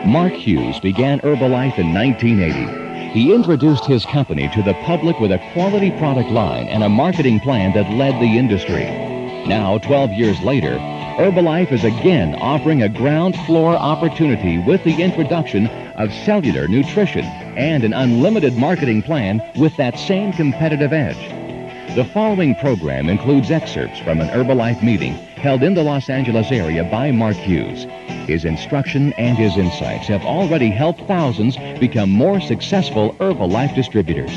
Mark Hughes began Herbalife in 1980. He introduced his company to the public with a quality product line and a marketing plan that led the industry. Now, 12 years later, Herbalife is again offering a ground floor opportunity with the introduction of cellular nutrition and an unlimited marketing plan with that same competitive edge. The following program includes excerpts from an Herbalife meeting held in the Los Angeles area by Mark Hughes. His instruction and his insights have already helped thousands become more successful Herbalife distributors.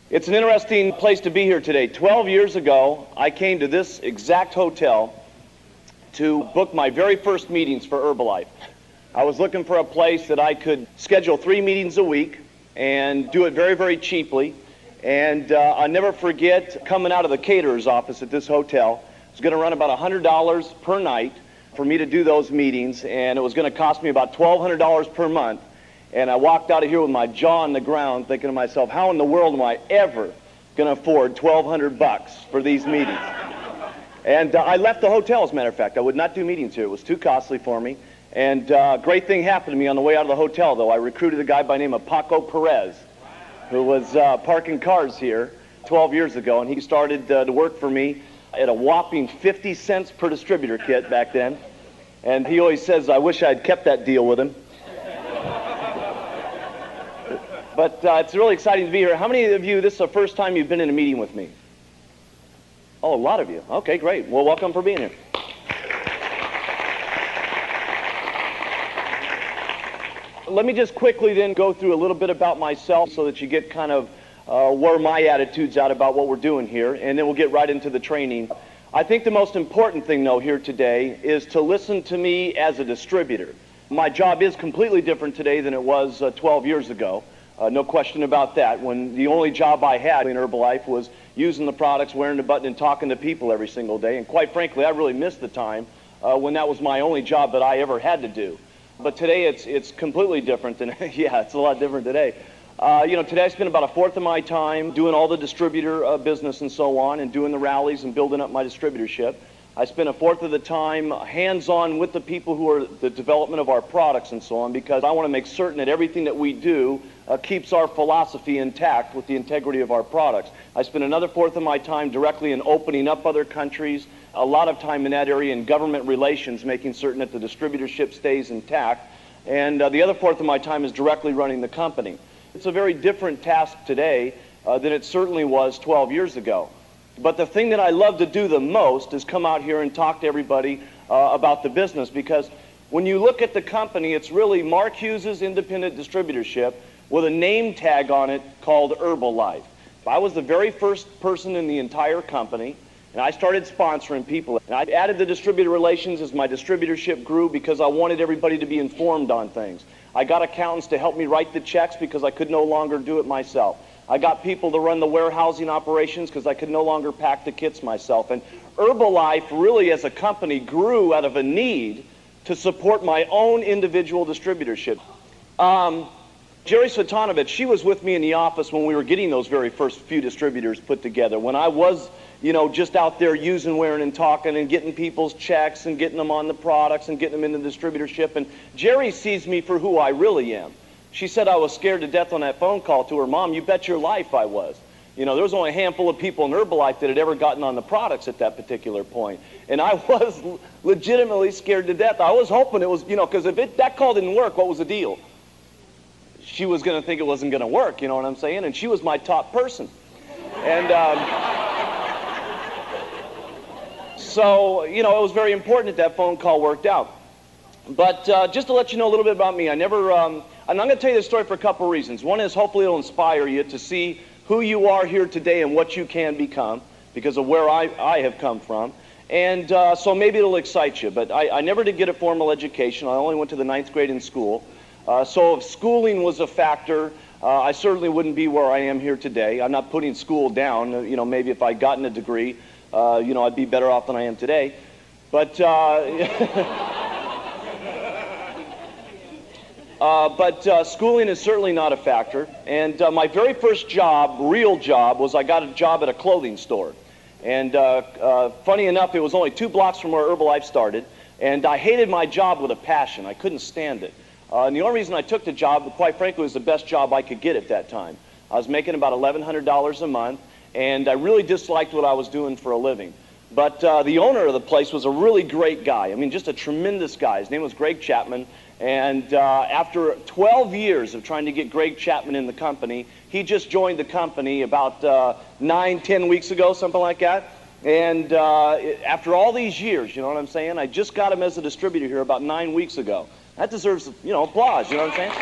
It's an interesting place to be here today. 12 years ago, I came to this exact hotel to book my very first meetings for Herbalife. I was looking for a place that I could schedule 3 meetings a week and do it very, very cheaply. And I'll never forget coming out of the caterer's office at this hotel. It was going to run about $100 per night for me to do those meetings, and it was going to cost me about $1,200 per month. And I walked out of here with my jaw on the ground thinking to myself, how in the world am I ever going to afford $1,200 for these meetings? And I left the hotel, as a matter of fact. I would not do meetings here. It was too costly for me. And a great thing happened to me on the way out of the hotel, though. I recruited a guy by the name of Paco Perez, who was parking cars here 12 years ago, and he started to work for me at a whopping 50 cents per distributor kit back then. And he always says, I wish I'd kept that deal with him. But it's really exciting to be here. How many of you, this is the first time you've been in a meeting with me? Oh, a lot of you. Okay, great. Well, welcome for being here. Let me just quickly then go through a little bit about myself so that you get kind of where my attitude's at about what we're doing here, and then we'll get right into the training. I think the most important thing, though, here today is to listen to me as a distributor. My job is completely different today than it was 12 years ago. No question about that, when the only job I had in Herbalife was using the products, wearing the button, and talking to people every single day. And quite frankly, I really missed the time when that was my only job that I ever had to do. But today it's completely different than, yeah, it's a lot different today. Today I spend about 1/4 of my time doing all the distributor business and so on, and doing the rallies and building up my distributorship. I spend 1/4 of the time hands-on with the people who are the development of our products and so on, because I want to make certain that everything that we do keeps our philosophy intact with the integrity of our products. I spend another 1/4 of my time directly in opening up other countries, a lot of time in that area in government relations, making certain that the distributorship stays intact, and the other 1/4 of my time is directly running the company. It's a very different task today than it certainly was 12 years ago. But the thing that I love to do the most is come out here and talk to everybody about the business, because when you look at the company, it's really Mark Hughes' independent distributorship with a name tag on it called Herbalife. I was the very first person in the entire company, and I started sponsoring people. And I added the distributor relations as my distributorship grew because I wanted everybody to be informed on things. I got accountants to help me write the checks because I could no longer do it myself. I got people to run the warehousing operations because I could no longer pack the kits myself. And Herbalife really as a company grew out of a need to support my own individual distributorship. Jerry Svetanovich, she was with me in the office when we were getting those very first few distributors put together. When I was, just out there using, wearing, and talking and getting people's checks and getting them on the products and getting them into the distributorship. And Jerry sees me for who I really am. She said I was scared to death on that phone call to her mom. You bet your life I was. There was only a handful of people in Herbalife that had ever gotten on the products at that particular point. And I was legitimately scared to death. I was hoping it was, because if that call didn't work, what was the deal? She was going to think it wasn't going to work, you know what I'm saying? And she was my top person. And so, it was very important that phone call worked out. But just to let you know a little bit about me, I'm going to tell you this story for a couple of reasons. One is hopefully it'll inspire you to see who you are here today and what you can become because of where I have come from. And so maybe it'll excite you. But I never did get a formal education. I only went to the 9th grade in school. So if schooling was a factor, I certainly wouldn't be where I am here today. I'm not putting school down. Maybe if I'd gotten a degree, I'd be better off than I am today. But schooling is certainly not a factor. And my very first job, real job, was I got a job at a clothing store. And funny enough, it was only 2 blocks from where Herbalife started. And I hated my job with a passion. I couldn't stand it. And the only reason I took the job, quite frankly, was the best job I could get at that time. I was making about $1,100 a month, and I really disliked what I was doing for a living. But the owner of the place was a really great guy. I mean, just a tremendous guy. His name was Greg Chapman. And after 12 years of trying to get Greg Chapman in the company, he just joined the company about 9-10 weeks ago, something like that. And after all these years, you know what I'm saying? I just got him as a distributor here about 9 weeks ago. That deserves, you know, applause, you know what I'm saying?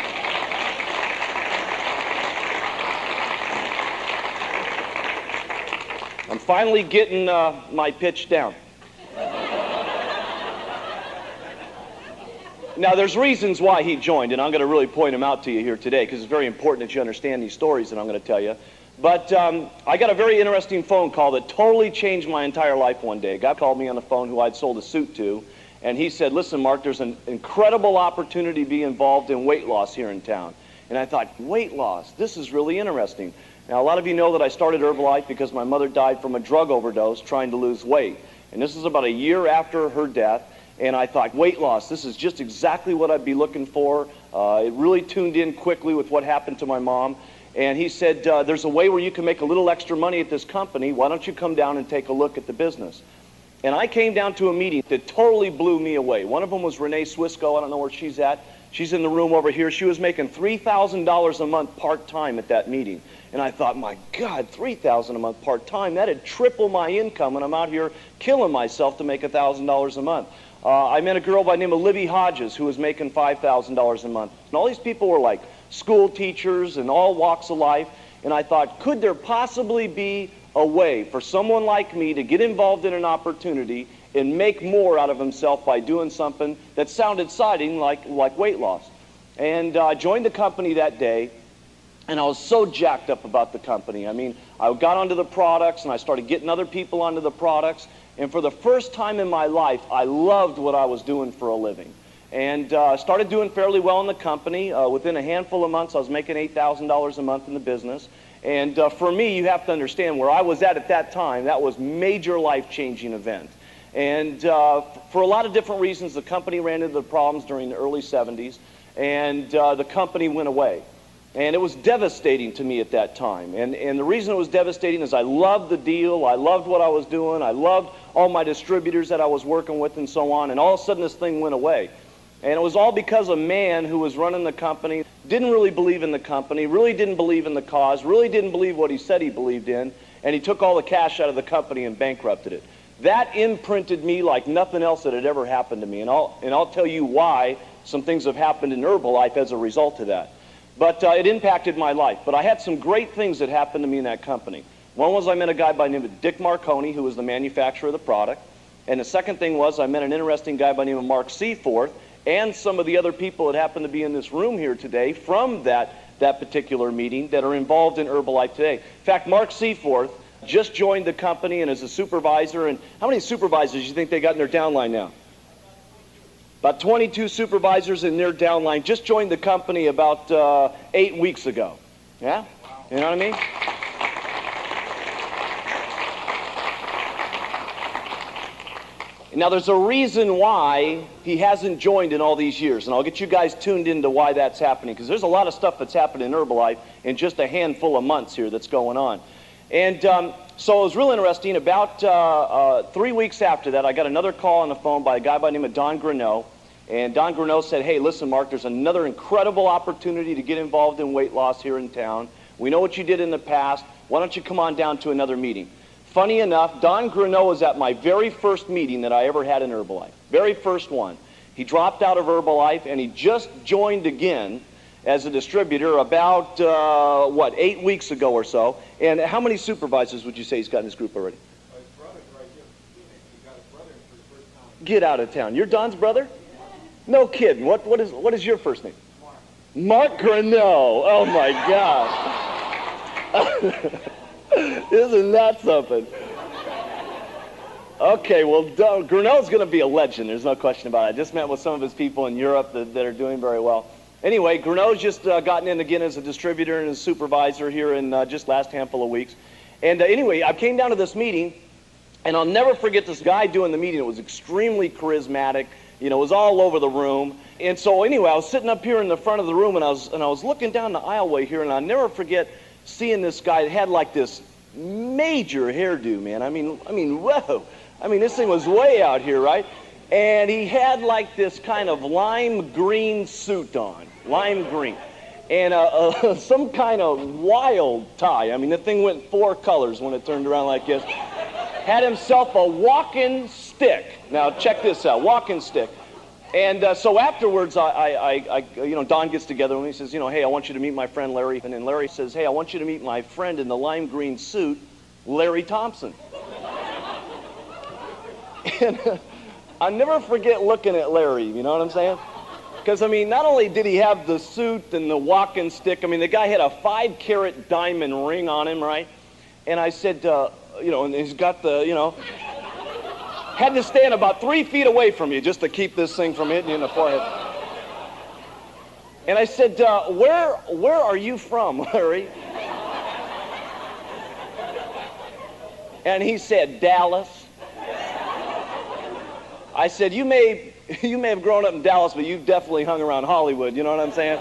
I'm finally getting my pitch down. Now, there's reasons why he joined, and I'm going to really point them out to you here today because it's very important that you understand these stories that I'm going to tell you. But I got a very interesting phone call that totally changed my entire life one day. A guy called me on the phone who I'd sold a suit to, and he said, listen, Mark, there's an incredible opportunity to be involved in weight loss here in town. And I thought, weight loss, this is really interesting. Now, a lot of you know that I started Herbalife because my mother died from a drug overdose trying to lose weight. And this is about a year after her death. And I thought, weight loss, this is just exactly what I'd be looking for. It really tuned in quickly with what happened to my mom. And he said, there's a way where you can make a little extra money at this company. Why don't you come down and take a look at the business? And I came down to a meeting that totally blew me away. One of them was Renee Swisco. I don't know where she's at. She's in the room over here. She was making $3,000 a month part-time at that meeting. And I thought, my God, $3,000 a month part-time, that'd triple my income, and I'm out here killing myself to make $1,000 a month. I met a girl by the name of Libby Hodges who was making $5,000 a month. And all these people were like school teachers and all walks of life. And I thought, could there possibly be a way for someone like me to get involved in an opportunity and make more out of himself by doing something that sounded exciting like weight loss? And I joined the company that day, and I was so jacked up about the company. I mean, I got onto the products, and I started getting other people onto the products. And for the first time in my life, I loved what I was doing for a living. And started doing fairly well in the company. Within a handful of months, I was making $8,000 a month in the business. And for me, you have to understand where I was at that time, that was major life-changing event. And for a lot of different reasons, the company ran into problems during the early 70s, and the company went away. And it was devastating to me at that time. And the reason it was devastating is I loved the deal, I loved what I was doing, I loved all my distributors that I was working with and so on, and all of a sudden this thing went away. And it was all because a man who was running the company didn't really believe in the company, really didn't believe in the cause, really didn't believe what he said he believed in, and he took all the cash out of the company and bankrupted it. That imprinted me like nothing else that had ever happened to me, and I'll tell you why some things have happened in Herbalife as a result of that. But it impacted my life. But I had some great things that happened to me in that company. One was I met a guy by the name of Dick Marconi, who was the manufacturer of the product. And the second thing was I met an interesting guy by the name of Mark Seaforth, and some of the other people that happen to be in this room here today from that particular meeting that are involved in Herbalife today. In fact, Mark Seaforth just joined the company and is a supervisor. And how many supervisors do you think they got in their downline now? About 22 supervisors in their downline just joined the company about 8 weeks ago. Yeah? You know what I mean? Now, there's a reason why he hasn't joined in all these years, and I'll get you guys tuned into why that's happening, because there's a lot of stuff that's happened in Herbalife in just a handful of months here that's going on. And so it was real interesting. About 3 weeks after that, I got another call on the phone by a guy by the name of Don Greneau. And Don Greneau said, hey, listen, Mark, there's another incredible opportunity to get involved in weight loss here in town. We know what you did in the past. Why don't you come on down to another meeting? Funny enough, Don Greneau was at my very first meeting that I ever had in Herbalife. Very first one. He dropped out of Herbalife, and he just joined again as a distributor about, 8 weeks ago or so. And how many supervisors would you say he's got in his group already? His brother's right here. He got his brother in for the first time. Get out of town. You're Don's brother? No kidding. What is your first name? Mark Greneau. Oh my God. Isn't that something? Okay, well, Greneau's going to be a legend. There's no question about it. I just met with some of his people in Europe that are doing very well. Anyway, Greneau's just gotten in again as a distributor and a supervisor here in just last handful of weeks. And anyway, I came down to this meeting, and I'll never forget this guy doing the meeting. It was extremely charismatic. You know, it was all over the room. And so anyway, I was sitting up here in the front of the room, and I was looking down the aisleway here, and I'll never forget seeing this guy that had like this major hairdo, man. I mean, whoa. I mean, this thing was way out here, right? And he had like this kind of lime green suit on, lime green, and some kind of wild tie. I mean, the thing went 4 colors when it turned around like this. Had himself a walking stick. Now, check this out, walking stick. And so afterwards, you know, Don gets together and he says, you know, hey, I want you to meet my friend Larry. And then Larry says, hey, I want you to meet my friend in the lime green suit, Larry Thompson. And I'll never forget looking at Larry, you know what I'm saying? Because, I mean, not only did he have the suit and the walking stick, I mean, the guy had a 5-carat diamond ring on him, right? And I said, you know, and he's got the, you know, had to stand about 3 feet away from you just to keep this thing from hitting you in the forehead. And I said, where are you from, Larry? And he said, Dallas. I said, you may have grown up in Dallas, but you've definitely hung around Hollywood, you know what I'm saying?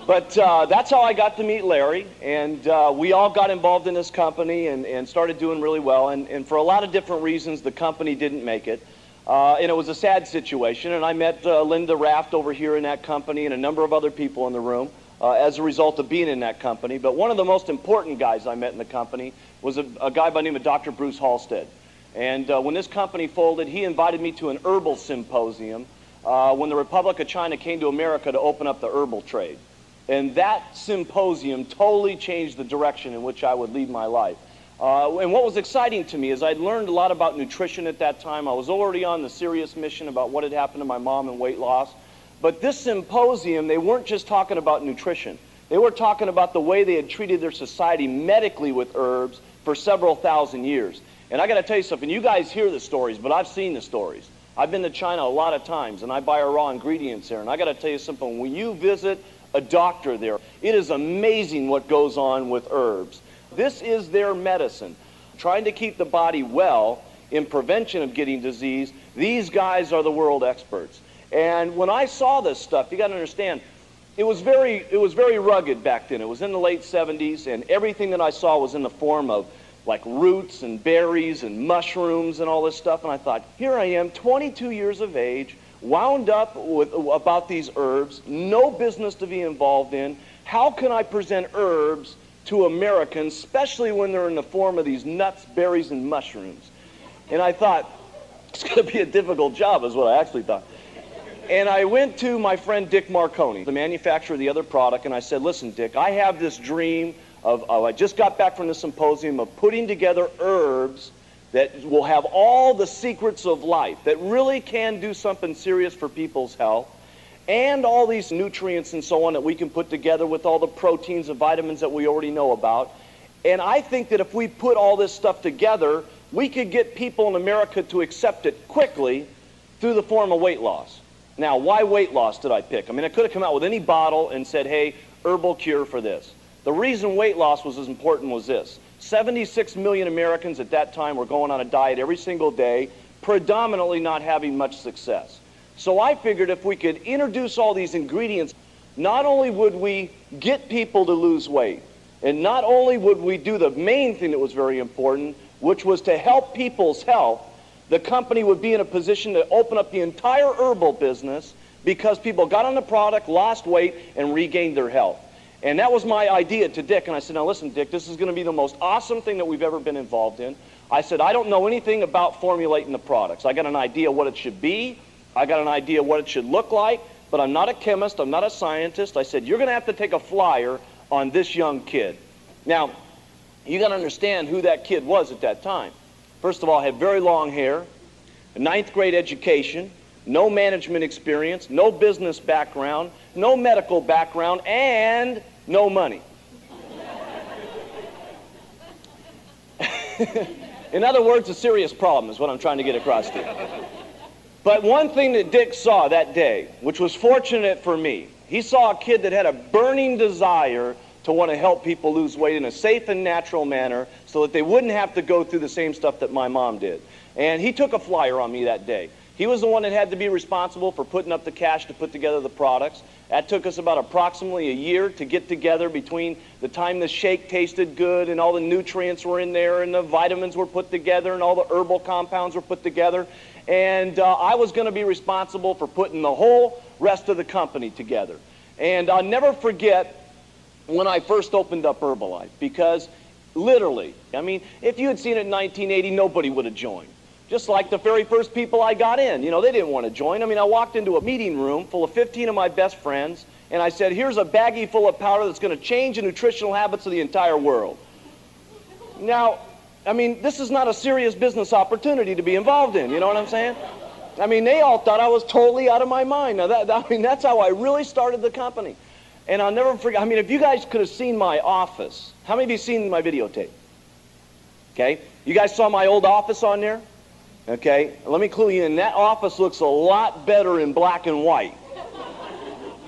But that's how I got to meet Larry, and we all got involved in this company and started doing really well, and for a lot of different reasons, the company didn't make it. And it was a sad situation, and I met Linda Raft over here in that company and a number of other people in the room as a result of being in that company. But one of the most important guys I met in the company was a guy by the name of Dr. Bruce Halstead. And when this company folded, he invited me to an herbal symposium when the Republic of China came to America to open up the herbal trade. And that symposium totally changed the direction in which I would lead my life. And what was exciting to me is I'd learned a lot about nutrition at that time. I was already on the serious mission about what had happened to my mom and weight loss. But this symposium, they weren't just talking about nutrition. They were talking about the way they had treated their society medically with herbs for several thousand years. And I got to tell you something, you guys hear the stories, but I've seen the stories. I've been to China a lot of times, and I buy our raw ingredients there. And I got to tell you something, when you visit a doctor there, it is amazing what goes on with herbs. This is their medicine. Trying to keep the body well in prevention of getting disease, these guys are the world experts. And when I saw this stuff, you got to understand, it was very rugged back then. It was in the late 70s, and everything that I saw was in the form of like roots and berries and mushrooms and all this stuff. And I thought, here I am, 22 years of age, wound up with about these herbs, no business to be involved in. How can I present herbs to Americans, especially when they're in the form of these nuts, berries, and mushrooms? And I thought, it's going to be a difficult job, is what I actually thought. And I went to my friend Dick Marconi, the manufacturer of the other product, and I said, listen, Dick, I have this dream I just got back from the symposium of putting together herbs that will have all the secrets of life, that really can do something serious for people's health, and all these nutrients and so on that we can put together with all the proteins and vitamins that we already know about. And I think that if we put all this stuff together, we could get people in America to accept it quickly through the form of weight loss. Now, why weight loss did I pick? I mean, I could have come out with any bottle and said, hey, herbal cure for this. The reason weight loss was as important was this. 76 million Americans at that time were going on a diet every single day, predominantly not having much success. So I figured if we could introduce all these ingredients, not only would we get people to lose weight, and not only would we do the main thing that was very important, which was to help people's health, the company would be in a position to open up the entire herbal business because people got on the product, lost weight, and regained their health. And that was my idea to Dick. And I said, now listen, Dick, this is going to be the most awesome thing that we've ever been involved in. I said, I don't know anything about formulating the products. I got an idea what it should be. I got an idea what it should look like. But I'm not a chemist. I'm not a scientist. I said, you're going to have to take a flyer on this young kid. Now, you got to understand who that kid was at that time. First of all, had very long hair, a 9th grade education, no management experience, no business background, no medical background, and no money. In other words, a serious problem is what I'm trying to get across to you. But one thing that Dick saw that day, which was fortunate for me, he saw a kid that had a burning desire to want to help people lose weight in a safe and natural manner so that they wouldn't have to go through the same stuff that my mom did. And he took a flyer on me that day. He was the one that had to be responsible for putting up the cash to put together the products. That took us about approximately a year to get together between the time the shake tasted good and all the nutrients were in there and the vitamins were put together and all the herbal compounds were put together. And I was going to be responsible for putting the whole rest of the company together. And I'll never forget when I first opened up Herbalife, because literally, I mean, if you had seen it in 1980, nobody would have joined. Just like the very first people I got in, you know, they didn't want to join. I mean, I walked into a meeting room full of 15 of my best friends, and I said, here's a baggie full of powder that's going to change the nutritional habits of the entire world. Now, I mean, this is not a serious business opportunity to be involved in, you know what I'm saying? I mean, they all thought I was totally out of my mind. Now, I mean, that's how I really started the company. And I'll never forget, I mean, if you guys could have seen my office, how many of you seen my videotape? Okay, you guys saw my old office on there? Okay, let me clue you in. That office looks a lot better in black and white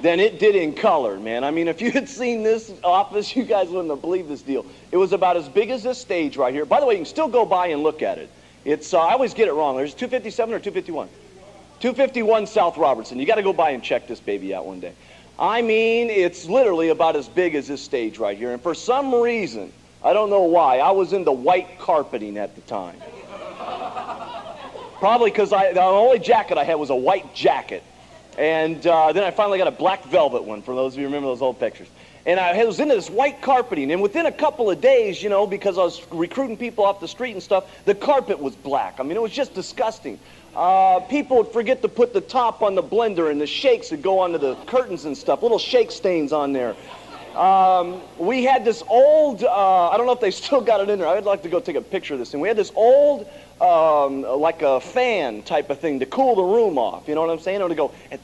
than it did in color, man. I mean, if you had seen this office, you guys wouldn't have believed this deal. It was about as big as this stage right here. By the way, you can still go by and look at it. It's, I always get it wrong. There's 257 or 251? 251 South Robertson. You got to go by and check this baby out one day. I mean, it's literally about as big as this stage right here. And for some reason, I don't know why, I was into white carpeting at the time. Probably because the only jacket I had was a white jacket. And then I finally got a black velvet one, for those of you who remember those old pictures. And I was into this white carpeting. And within a couple of days, you know, because I was recruiting people off the street and stuff, the carpet was black. I mean, it was just disgusting. People would forget to put the top on the blender, and the shakes would go onto the curtains and stuff, little shake stains on there. We had this old, I don't know if they still got it in there. I'd like to go take a picture of this thing. We had this old, like a fan type of thing to cool the room off. You know what I'm saying? It would go, you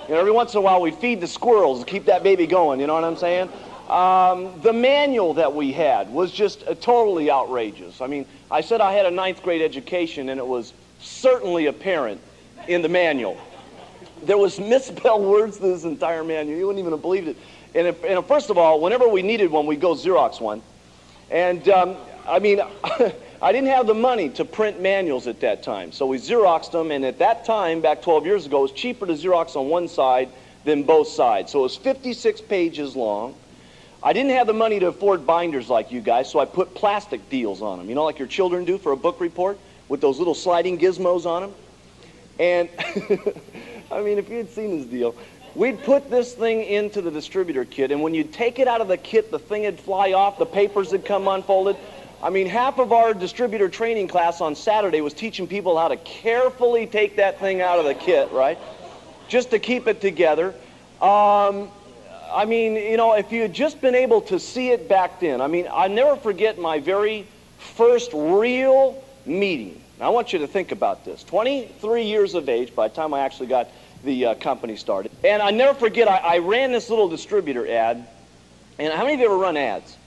know, every once in a while we'd feed the squirrels to keep that baby going. You know what I'm saying? The manual that we had was just totally outrageous. I mean, I said I had a 9th grade education, and it was certainly apparent in the manual. There was misspelled words to this entire manual. You wouldn't even have believed it. And first of all, whenever we needed one, we'd go Xerox one. And I mean, I didn't have the money to print manuals at that time. So we Xeroxed them, and at that time, back 12 years ago, it was cheaper to Xerox on one side than both sides. So it was 56 pages long. I didn't have the money to afford binders like you guys, so I put plastic deals on them. You know, like your children do for a book report, with those little sliding gizmos on them. And I mean, if you had seen this deal, we'd put this thing into the distributor kit, and when you'd take it out of the kit, the thing would fly off, the papers would come unfolded. I mean, half of our distributor training class on Saturday was teaching people how to carefully take that thing out of the kit, right? Just to keep it together. I mean, you know, if you had just been able to see it back then, I mean, I never forget my very first real meeting. Now, I want you to think about this. 23 years of age by the time I actually got the company started. And I never forget, I ran this little distributor ad. And how many of you ever run ads?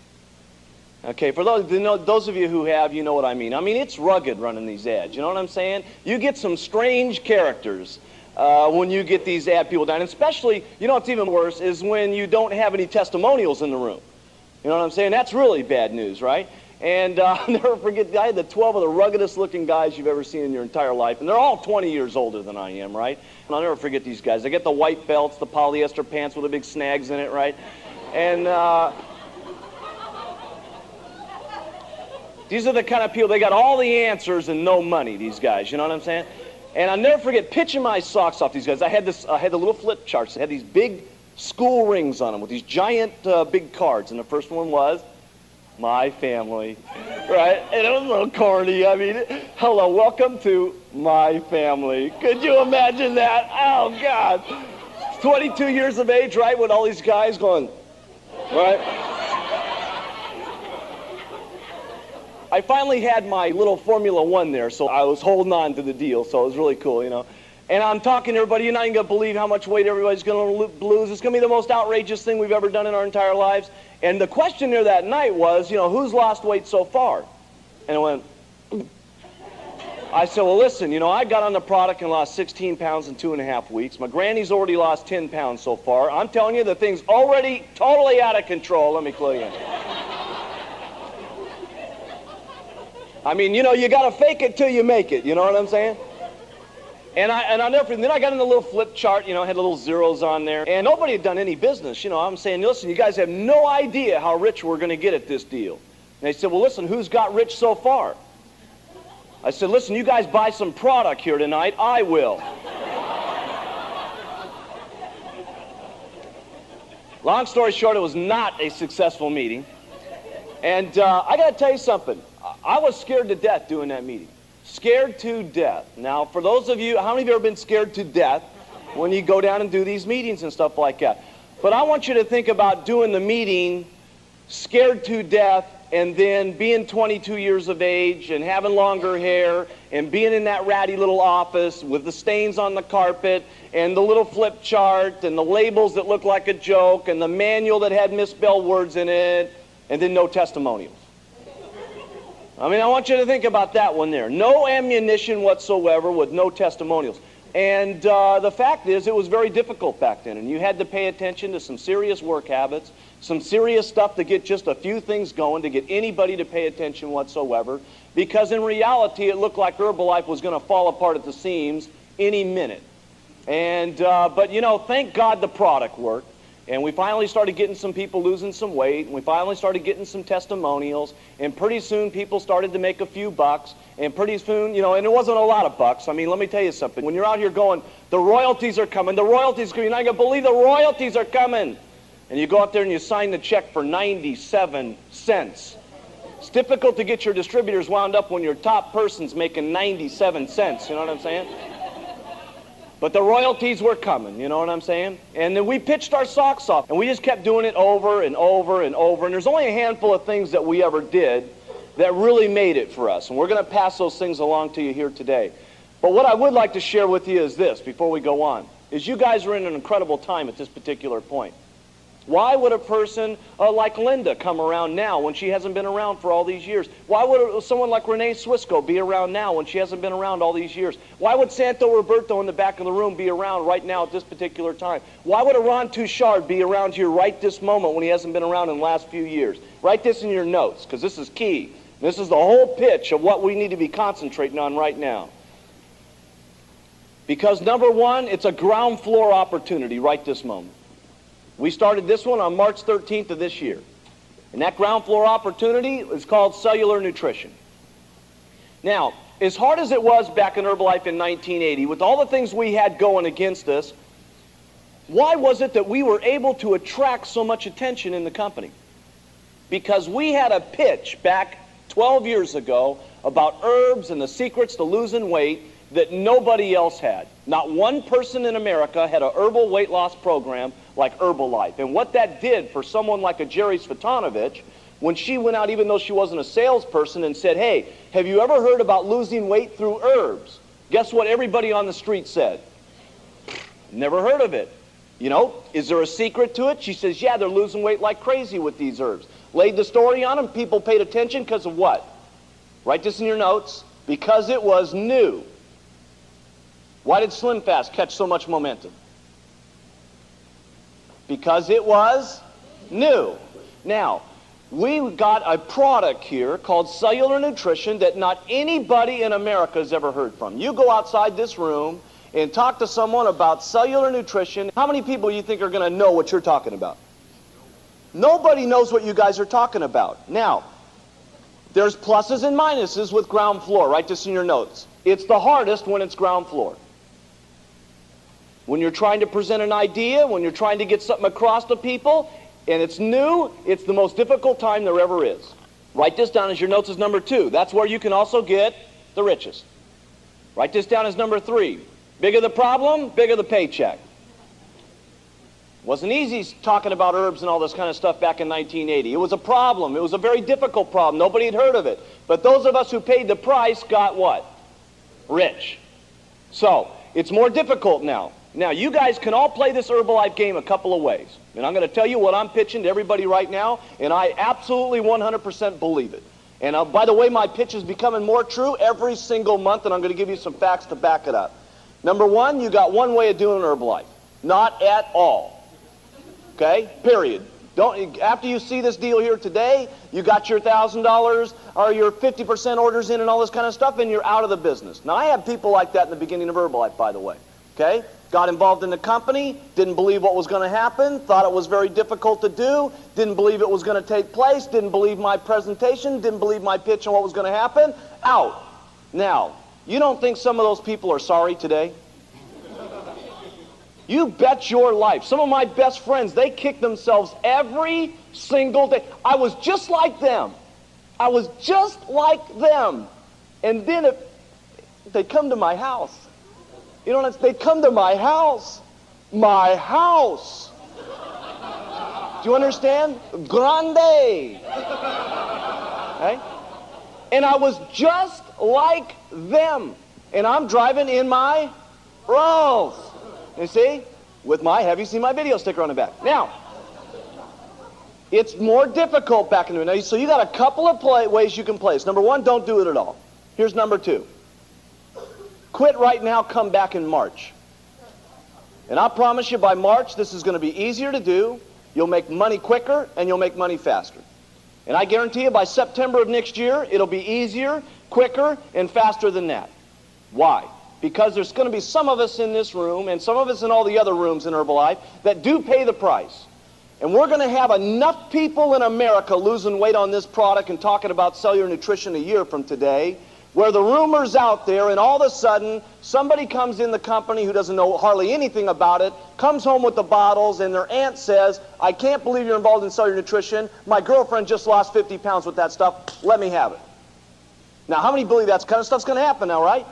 Okay, for those of you who have, you know what I mean. I mean, it's rugged running these ads. You know what I'm saying? You get some strange characters when you get these ad people down. And especially, you know what's even worse is when you don't have any testimonials in the room. You know what I'm saying? That's really bad news, right? And I'll never forget, I had the 12 of the ruggedest looking guys you've ever seen in your entire life. And they're all 20 years older than I am, right? And I'll never forget these guys. They get the white belts, the polyester pants with the big snags in it, right? And these are the kind of people, they got all the answers and no money, these guys, you know what I'm saying? And I'll never forget pitching my socks off these guys. I had the little flip charts. They had these big school rings on them with these giant big cards. And the first one was, my family, right? And it was a little corny. I mean, hello, welcome to my family. Could you imagine that? Oh, God. 22 years of age, right, with all these guys going, right? I finally had my little Formula One there, so I was holding on to the deal, so it was really cool, you know. And I'm talking to everybody, you're not even going to believe how much weight everybody's going to lose. It's going to be the most outrageous thing we've ever done in our entire lives. And the question there that night was, you know, who's lost weight so far? And I went, I said, well, listen, you know, I got on the product and lost 16 pounds in 2.5 weeks. My granny's already lost 10 pounds so far. I'm telling you, the thing's already totally out of control. Let me clue you in. I mean, you know, you got to fake it till you make it. You know what I'm saying? And I'll never forget. Then I got in the little flip chart, you know, had little zeros on there. And nobody had done any business. You know, I'm saying, listen, you guys have no idea how rich we're going to get at this deal. And they said, well, listen, who's got rich so far? I said, listen, you guys buy some product here tonight. I will. Long story short, it was not a successful meeting. And I got to tell you something. I was scared to death doing that meeting. Scared to death. Now, for those of you, how many of you have ever been scared to death when you go down and do these meetings and stuff like that? But I want you to think about doing the meeting scared to death and then being 22 years of age and having longer hair and being in that ratty little office with the stains on the carpet and the little flip chart and the labels that look like a joke and the manual that had misspelled words in it and then no testimonials. I mean, I want you to think about that one there. No ammunition whatsoever with no testimonials. And the fact is, it was very difficult back then, and you had to pay attention to some serious work habits, some serious stuff to get just a few things going, to get anybody to pay attention whatsoever, because in reality, it looked like Herbalife was going to fall apart at the seams any minute. And but, you know, thank God the product worked. And we finally started getting some people losing some weight, and we finally started getting some testimonials, and pretty soon people started to make a few bucks, and pretty soon, you know, and it wasn't a lot of bucks. I mean, let me tell you something. When you're out here going, the royalties are coming, the royalties are coming, you're not going to believe the royalties are coming. And you go out there and you sign the check for 97 cents. It's difficult to get your distributors wound up when your top person's making 97 cents, you know what I'm saying? But the royalties were coming, you know what I'm saying? And then we pitched our socks off, and we just kept doing it over and over and over. And there's only a handful of things that we ever did that really made it for us. And we're going to pass those things along to you here today. But what I would like to share with you is this, before we go on, is you guys are in an incredible time at this particular point. Why would a person like Linda come around now when she hasn't been around for all these years? Why would someone like Renee Swisco be around now when she hasn't been around all these years? Why would Santo Roberto in the back of the room be around right now at this particular time? Why would a Ron Touchard be around here right this moment when he hasn't been around in the last few years? Write this in your notes, because this is key. This is the whole pitch of what we need to be concentrating on right now. Because number one, it's a ground floor opportunity right this moment. We started this one on March 13th of this year. And that ground floor opportunity is called cellular nutrition. Now, as hard as it was back in Herbalife in 1980, with all the things we had going against us, why was it that we were able to attract so much attention in the company? Because we had a pitch back 12 years ago about herbs and the secrets to losing weight that nobody else had. Not one person in America had a herbal weight loss program like Herbalife. And what that did for someone like a Jerry Svetanovich, when she went out, even though she wasn't a salesperson, and said, hey, have you ever heard about losing weight through herbs? Guess what everybody on the street said? Never heard of it. You know, is there a secret to it? She says, yeah, they're losing weight like crazy with these herbs. Laid the story on them. People paid attention because of what? Write this in your notes. Because it was new. Why did Slim Fast catch so much momentum? Because it was new. Now, we got a product here called cellular nutrition that not anybody in America has ever heard from. You go outside this room and talk to someone about cellular nutrition. How many people you think are going to know what you're talking about? Nobody knows what you guys are talking about. Now, there's pluses and minuses with ground floor. Write this in your notes. It's the hardest when it's ground floor. When you're trying to present an idea, when you're trying to get something across to people, and it's new, it's the most difficult time there ever is. Write this down as your notes as number 2. That's where you can also get the richest. Write this down as number 3. Bigger the problem, bigger the paycheck. Wasn't easy talking about herbs and all this kind of stuff back in 1980. It was a problem. It was a very difficult problem. Nobody had heard of it. But those of us who paid the price got what? Rich. So, it's more difficult now. Now, you guys can all play this Herbalife game a couple of ways. And I'm going to tell you what I'm pitching to everybody right now, and I absolutely 100% believe it. And by the way, my pitch is becoming more true every single month, and I'm going to give you some facts to back it up. Number 1, you got one way of doing Herbalife. Not at all. Okay? Period. Don't, after you see this deal here today, you got your $1,000 or your 50% orders in and all this kind of stuff, and you're out of the business. Now, I had people like that in the beginning of Herbalife, by the way. Okay? Got involved in the company, didn't believe what was going to happen, thought it was very difficult to do, didn't believe it was going to take place, didn't believe my presentation, didn't believe my pitch on what was going to happen. Out. Now, you don't think some of those people are sorry today? You bet your life. Some of my best friends, they kick themselves every single day. I was just like them. I was just like them. And then if they come to my house, you know what? They'd come to my house. My house. Do you understand? Grande. Okay? And I was just like them. And I'm driving in my Rolls. You see? With my, have you seen my video sticker on the back? Now, it's more difficult back in the day. So you got a couple of ways you can play this. Number one, don't do it at all. Here's number two. Quit right now, come back in March. And I promise you by March, this is going to be easier to do. You'll make money quicker and you'll make money faster. And I guarantee you by September of next year, it'll be easier, quicker, and faster than that. Why? Because there's going to be some of us in this room and some of us in all the other rooms in Herbalife that do pay the price. And we're going to have enough people in America losing weight on this product and talking about cellular nutrition a year from today, where the rumor's out there and all of a sudden somebody comes in the company who doesn't know hardly anything about it, comes home with the bottles, and their aunt says, I can't believe you're involved in cellular nutrition. My girlfriend just lost 50 pounds with that stuff. Let me have it. Now, how many believe that kind of stuff's going to happen now, right?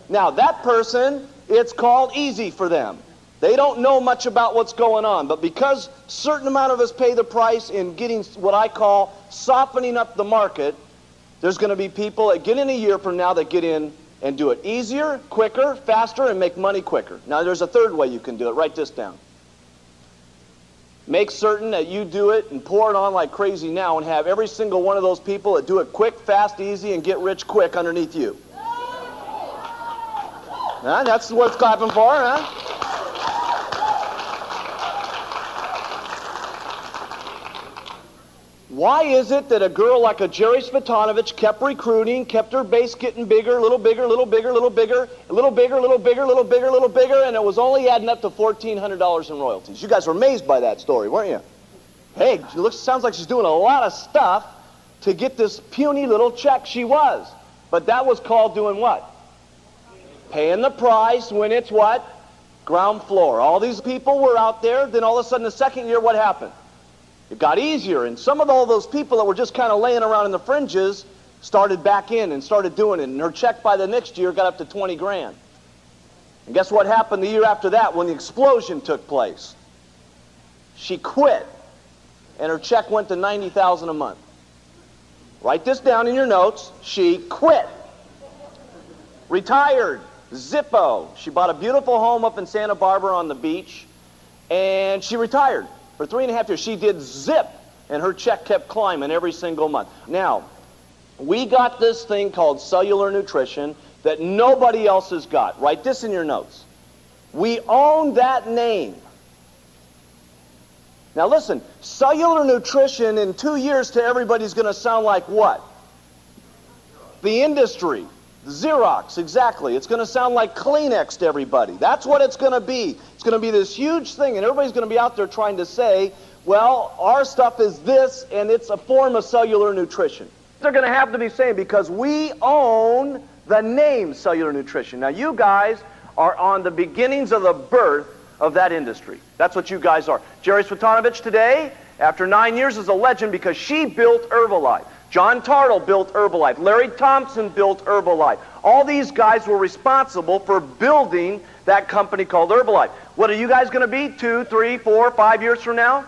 Now, that person, it's called easy for them. They don't know much about what's going on. But because a certain amount of us pay the price in getting what I call softening up the market, there's going to be people that get in a year from now that get in and do it easier, quicker, faster, and make money quicker. Now, there's a third way you can do it. Write this down. Make certain that you do it and pour it on like crazy now and have every single one of those people that do it quick, fast, easy, and get rich quick underneath you. That's what it's clapping for, huh? Why is it that a girl like a Jerry Svetanovich kept recruiting, kept her base getting bigger, a little bigger, a little bigger, a little bigger, a little bigger, a little bigger, a little bigger, a little bigger, and it was only adding up to $1,400 in royalties? You guys were amazed by that story, weren't you? Hey, sounds like she's doing a lot of stuff to get this puny little check. She was. But that was called doing what? Paying the price when it's what? Ground floor. All these people were out there. Then all of a sudden, the second year, what happened? It got easier. And some of all those people that were just kind of laying around in the fringes started back in and started doing it. And her check by the next year got up to 20 grand. And guess what happened the year after that when the explosion took place? She quit. And her check went to $90,000 a month. Write this down in your notes. She quit. Retired. Zippo. She bought a beautiful home up in Santa Barbara on the beach, and she retired. For 3.5 years, she did zip, and her check kept climbing every single month. Now, we got this thing called cellular nutrition that nobody else has got. Write this in your notes. We own that name. Now listen, cellular nutrition in 2 years to everybody's going to sound like what? The industry. Xerox, exactly. It's going to sound like Kleenex to everybody. That's what it's going to be. It's going to be this huge thing, and everybody's going to be out there trying to say, well, our stuff is this, and it's a form of cellular nutrition. They're going to have to be saying, because we own the name cellular nutrition. Now, you guys are on the beginnings of the birth of that industry. That's what you guys are. Jerry Svetanovich today, after 9 years, is a legend because she built Herbalife. John Tartle built Herbalife. Larry Thompson built Herbalife. All these guys were responsible for building that company called Herbalife. What are you guys going to be 2, 3, 4, 5 years from now?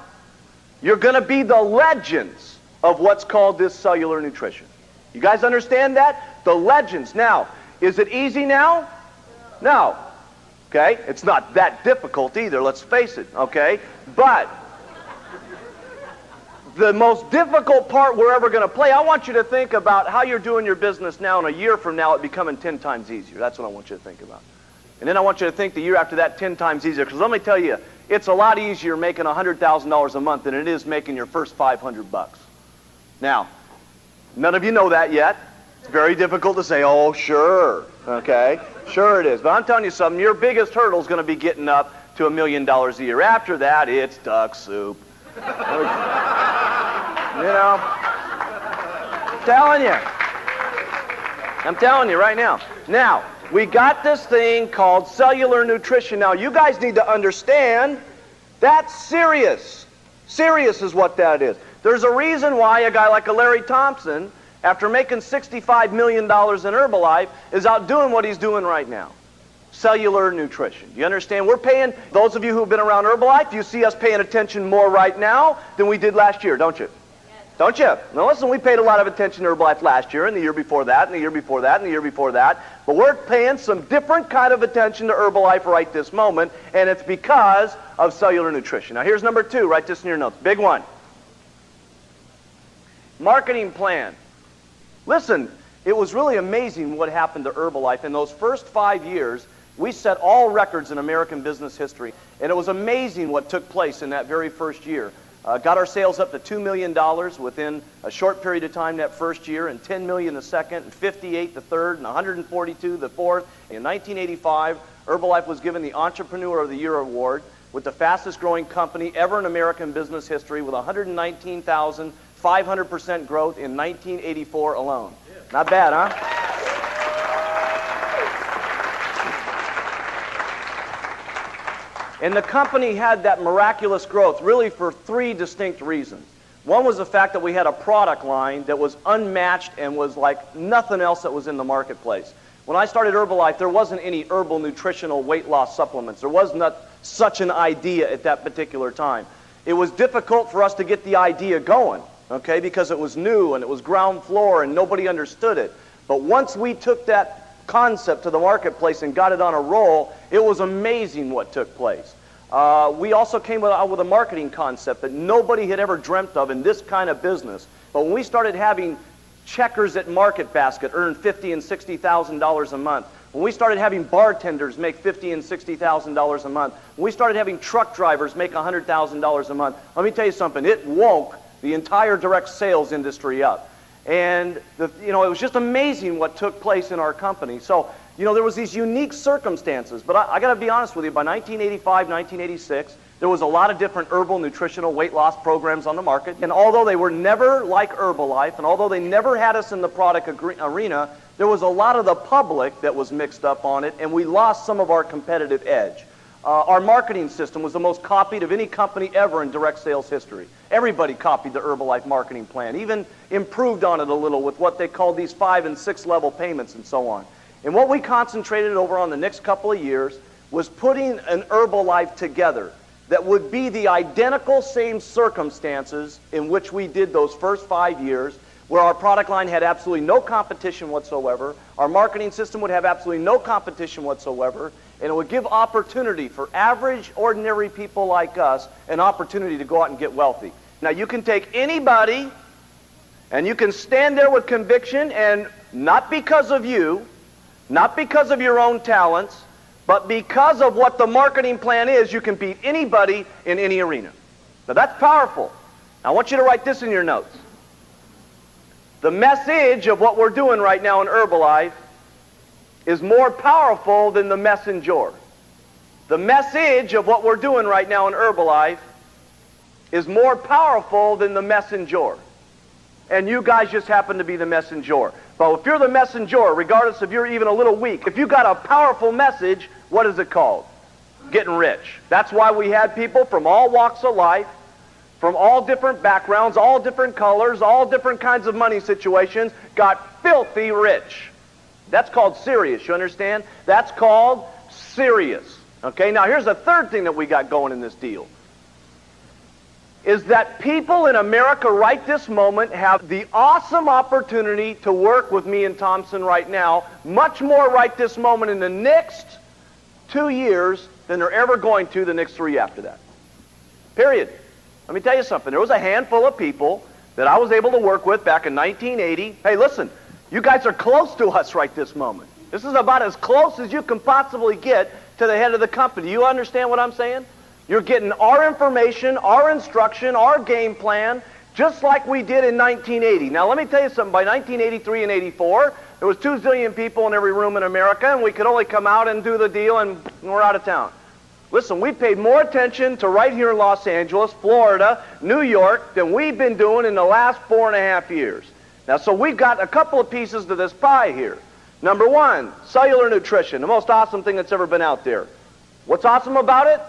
You're going to be the legends of what's called this cellular nutrition. You guys understand that? The legends. Now, is it easy now? No. Okay? It's not that difficult either, let's face it. Okay? But the most difficult part we're ever going to play, I want you to think about how you're doing your business now, and a year from now it becoming 10 times easier. That's what I want you to think about. And then I want you to think the year after that 10 times easier, because let me tell you, it's a lot easier making $100,000 a month than it is making your first 500 bucks. Now, none of you know that yet. It's very difficult to say, oh, sure, okay? Sure it is. But I'm telling you something, your biggest hurdle is going to be getting up to $1 million a year. After that, it's duck soup. You know, I'm telling you right now. Now, we got this thing called cellular nutrition. Now, you guys need to understand that's serious. Serious is what that is. There's a reason why a guy like a Larry Thompson, after making $65 million in Herbalife, is out doing what he's doing right now. Cellular nutrition. You understand? We're paying, those of you who've been around Herbalife, you see us paying attention more right now than we did last year, don't you? Don't you? Now listen, we paid a lot of attention to Herbalife last year, and the year before that, and the year before that, and the year before that. But we're paying some different kind of attention to Herbalife right this moment, and it's because of cellular nutrition. Now here's number 2. Write this in your notes. Big one. Marketing plan. Listen, it was really amazing what happened to Herbalife. In those first 5 years, we set all records in American business history, and it was amazing what took place in that very first year. Got our sales up to $2 million within a short period of time that first year, and $10 million the second, and 58 the third, and 142 the fourth. In 1985, Herbalife was given the Entrepreneur of the Year award with the fastest growing company ever in American business history, with 119,500% growth in 1984 alone. Not bad, huh? And the company had that miraculous growth really for 3 distinct reasons. One was the fact that we had a product line that was unmatched and was like nothing else that was in the marketplace. When I started Herbalife, there wasn't any herbal nutritional weight loss supplements. There was not such an idea at that particular time. It was difficult for us to get the idea going, okay, because it was new and it was ground floor and nobody understood it. But once we took that concept to the marketplace and got it on a roll, it was amazing what took place. We also came out with a marketing concept that nobody had ever dreamt of in this kind of business. But when we started having checkers at Market Basket earn $50,000 and $60,000 a month, when we started having bartenders make $50,000 and $60,000 a month, when we started having truck drivers make $100,000 a month, let me tell you something, it woke the entire direct sales industry up. And it was just amazing what took place in our company. So, there was these unique circumstances. But I got to be honest with you, by 1985, 1986, there was a lot of different herbal nutritional weight loss programs on the market. And although they were never like Herbalife, and although they never had us in the product arena, there was a lot of the public that was mixed up on it, and we lost some of our competitive edge. Our marketing system was the most copied of any company ever in direct sales history. Everybody copied the Herbalife marketing plan, even improved on it a little with what they called these 5 and 6 level payments and so on. And what we concentrated over on the next couple of years was putting an Herbalife together that would be the identical same circumstances in which we did those first 5 years, where our product line had absolutely no competition whatsoever, our marketing system would have absolutely no competition whatsoever, and it would give opportunity for average, ordinary people like us an opportunity to go out and get wealthy. Now, you can take anybody, and you can stand there with conviction, and not because of you, not because of your own talents, but because of what the marketing plan is, you can beat anybody in any arena. Now, that's powerful. Now, I want you to write this in your notes. The message of what we're doing right now in Herbalife is more powerful than the messenger. The message of what we're doing right now in Herbalife is more powerful than the messenger. And you guys just happen to be the messenger. But if you're the messenger, regardless if you're even a little weak, if you got a powerful message, what is it called? Getting rich. That's why we had people from all walks of life, from all different backgrounds, all different colors, all different kinds of money situations, got filthy rich. That's called serious, you understand? That's called serious. Okay, now here's the third thing that we got going in this deal. Is that people in America right this moment have the awesome opportunity to work with me and Thompson right now, much more right this moment in the next 2 years than they're ever going to the next 3 after that. Period. Let me tell you something. There was a handful of people that I was able to work with back in 1980. Hey, listen, you guys are close to us right this moment. This is about as close as you can possibly get to the head of the company. You understand what I'm saying? You're getting our information, our instruction, our game plan, just like we did in 1980. Now, let me tell you something. By 1983 and 84, there was 2 zillion people in every room in America, and we could only come out and do the deal, and we're out of town. Listen, we paid more attention to right here in Los Angeles, Florida, New York, than we've been doing in the last 4.5 years. Now, so we've got a couple of pieces to this pie here. Number one, cellular nutrition, the most awesome thing that's ever been out there. What's awesome about it?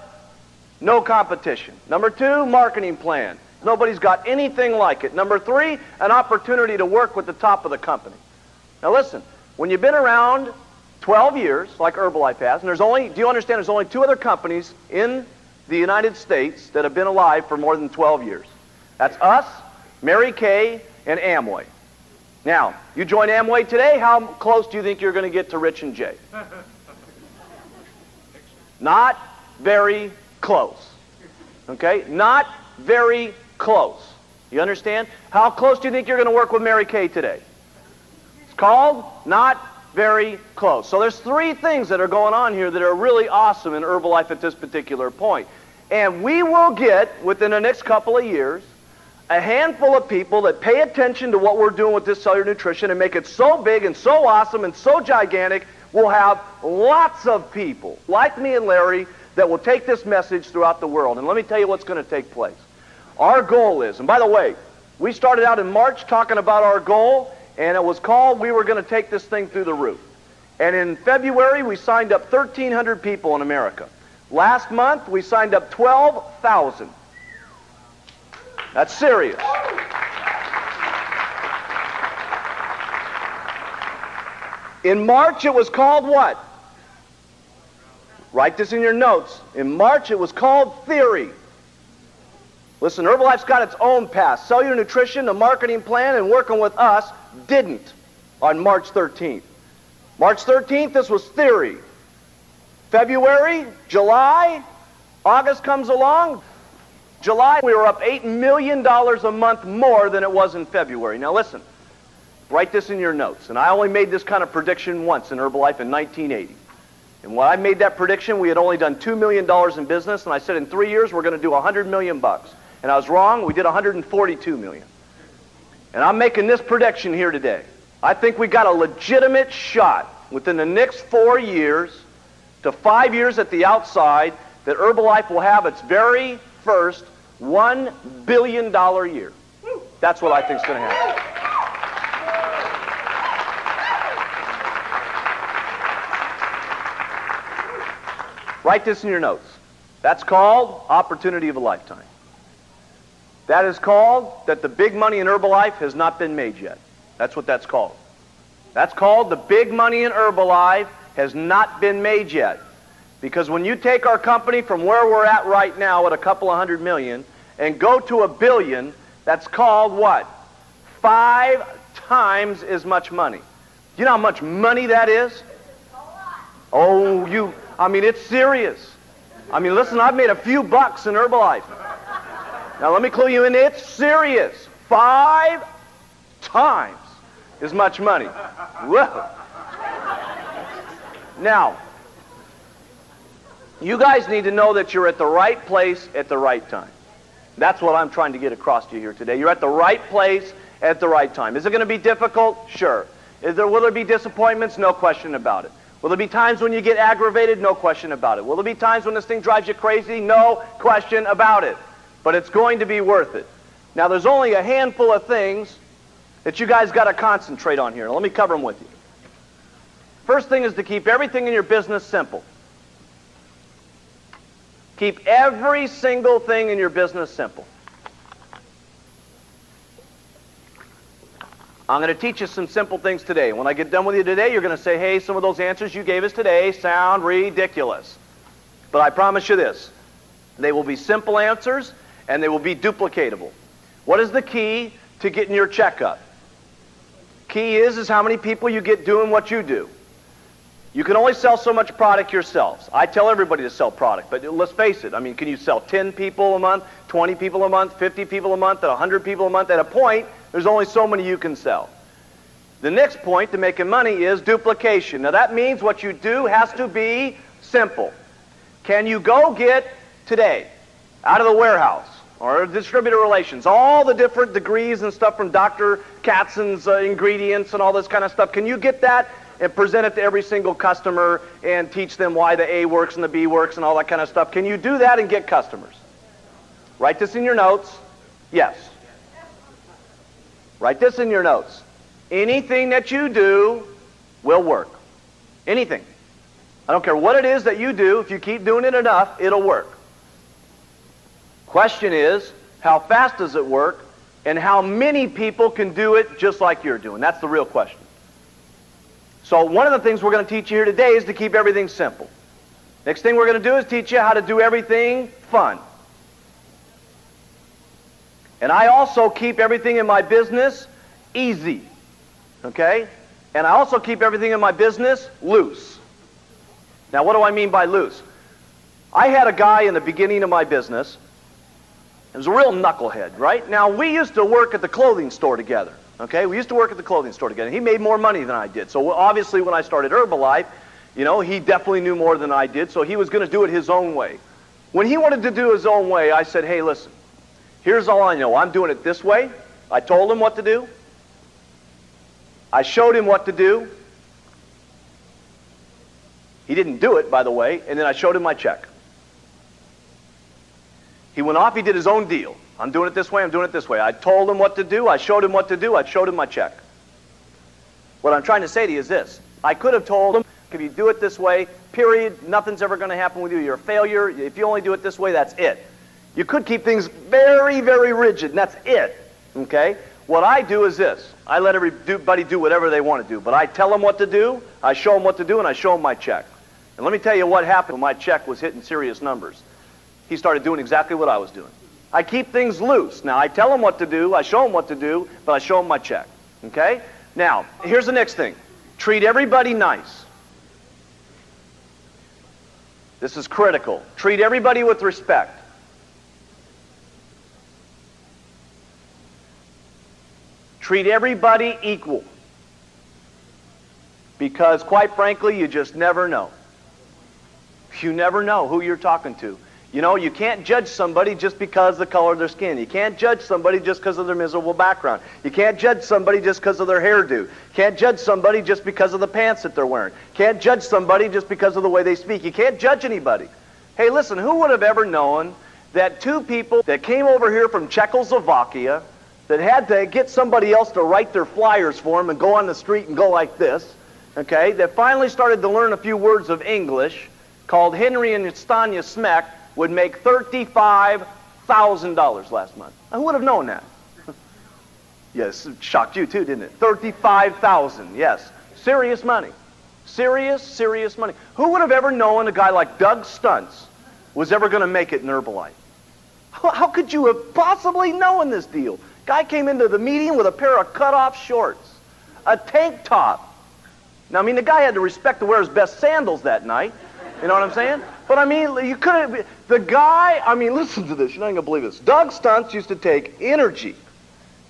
No competition. Number two, marketing plan. Nobody's got anything like it. Number three, an opportunity to work with the top of the company. Now listen, when you've been around 12 years, like Herbalife has, and do you understand there's only 2 other companies in the United States that have been alive for more than 12 years. That's us, Mary Kay, and Amway. Now, you join Amway today, how close do you think you're going to get to Rich and Jay? Not very close. Okay? Not very close. You understand? How close do you think you're going to work with Mary Kay today? It's called not very close. So there's 3 things that are going on here that are really awesome in Herbalife at this particular point. And we will get, within the next couple of years, a handful of people that pay attention to what we're doing with this cellular nutrition and make it so big and so awesome and so gigantic, we'll have lots of people, like me and Larry, that will take this message throughout the world. And let me tell you what's going to take place. Our goal is, and by the way, we started out in March talking about our goal, and it was called we were going to take this thing through the roof. And in February, we signed up 1,300 people in America. Last month, we signed up 12,000. That's serious. In March, it was called what? Write this in your notes. In March, it was called Theory. Listen, Herbalife's got its own path. Cellular nutrition, the marketing plan, and working with us didn't on March 13th. March 13th, this was Theory. February, July, August comes along. July, we were up $8 million a month more than it was in February. Now listen, write this in your notes. And I only made this kind of prediction once in Herbalife in 1980. And when I made that prediction, we had only done $2 million in business, and I said in 3 years we're going to do $100 million. And I was wrong. We did $142 million. And I'm making this prediction here today. I think we got a legitimate shot within the next 4 years to 5 years at the outside that Herbalife will have its very first $1 billion year. That's what I think is going to happen. Write this in your notes. That's called opportunity of a lifetime. That is called that the big money in Herbalife has not been made yet. That's what that's called. That's called the big money in Herbalife has not been made yet. Because when you take our company from where we're at right now at a couple of $100 million and go to $1 billion, that's called what? 5 times as much money. Do you know how much money that is? Oh, it's serious. Listen, I've made a few bucks in Herbalife. Now, let me clue you in. It's serious. 5 times as much money. Whoa. Now, you guys need to know that you're at the right place at the right time. That's what I'm trying to get across to you here today. You're at the right place at the right time. Is it going to be difficult? Sure. Will there be disappointments? No question about it. Will there be times when you get aggravated? No question about it. Will there be times when this thing drives you crazy? No question about it. But it's going to be worth it. Now, there's only a handful of things that you guys got to concentrate on here. Let me cover them with you. First thing is to keep everything in your business simple. Keep every single thing in your business simple. I'm going to teach you some simple things today. When I get done with you today, you're going to say, hey, some of those answers you gave us today sound ridiculous. But I promise you this. They will be simple answers, and they will be duplicatable. What is the key to getting your checkup? Key is how many people you get doing what you do. You can only sell so much product yourselves. I tell everybody to sell product, but let's face it. Can you sell 10 people a month, 20 people a month, 50 people a month, 100 people a month? At a point, there's only so many you can sell. The next point to making money is duplication. Now that means what you do has to be simple. Can you go get today, out of the warehouse, or distributor relations, all the different degrees and stuff from Dr. Katzen's ingredients and all this kind of stuff, can you get that and present it to every single customer and teach them why the A works and the B works and all that kind of stuff? Can you do that and get customers? Write this in your notes. Yes. Write this in your notes. Anything that you do will work. Anything. I don't care what it is that you do. If you keep doing it enough, it'll work. Question is, how fast does it work, and how many people can do it just like you're doing? That's the real question. So one of the things we're going to teach you here today is to keep everything simple. Next thing we're going to do is teach you how to do everything fun. And I also keep everything in my business easy. Okay? And I also keep everything in my business loose. Now, what do I mean by loose? I had a guy in the beginning of my business. He was a real knucklehead, right? Now, we used to work at the clothing store together. Okay? We used to work at the clothing store together. He made more money than I did. So obviously when I started Herbalife, you know, he definitely knew more than I did, so he was going to do it his own way. When he wanted to do his own way, I said, hey, listen, here's all I know. I'm doing it this way. I told him what to do. I showed him what to do. He didn't do it, by the way, and then I showed him my check. He went off, he did his own deal. I'm doing it this way, I'm doing it this way. I told him what to do, I showed him what to do, I showed him my check. What I'm trying to say to you is this. I could have told him, if you do it this way, period, nothing's ever going to happen with you. You're a failure. If you only do it this way, that's it. You could keep things very, very rigid, and that's it. Okay? What I do is this. I let everybody do whatever they want to do, but I tell them what to do, I show them what to do, and I show them my check. And let me tell you what happened when my check was hitting serious numbers. He started doing exactly what I was doing. I keep things loose. Now, I tell them what to do, I show them what to do, but I show them my check. Okay? Now, here's the next thing. Treat everybody nice. This is critical. Treat everybody with respect. Treat everybody equal. Because, quite frankly, you just never know. You never know who you're talking to. You know, you can't judge somebody just because of the color of their skin. You can't judge somebody just because of their miserable background. You can't judge somebody just because of their hairdo. You can't judge somebody just because of the pants that they're wearing. You can't judge somebody just because of the way they speak. You can't judge anybody. Hey, listen, who would have ever known that two people that came over here from Czechoslovakia that had to get somebody else to write their flyers for them and go on the street and go like this, okay, that finally started to learn a few words of English, called Henry and Stanya Smek, would make $35,000 last month. Who would have known that? Yes, it shocked you too, didn't it? $35,000, yes. Serious money. Serious, serious money. Who would have ever known a guy like Doug Stuntz was ever going to make it in Herbalife? How could you have possibly known this deal? Guy came into the meeting with a pair of cut-off shorts, a tank top. Now, I mean, the guy had the respect to wear his best sandals that night. You know what I'm saying? But I mean, you couldn't, the guy, I mean, listen to this, you're not going to believe this. Doug Stuntz used to take energy,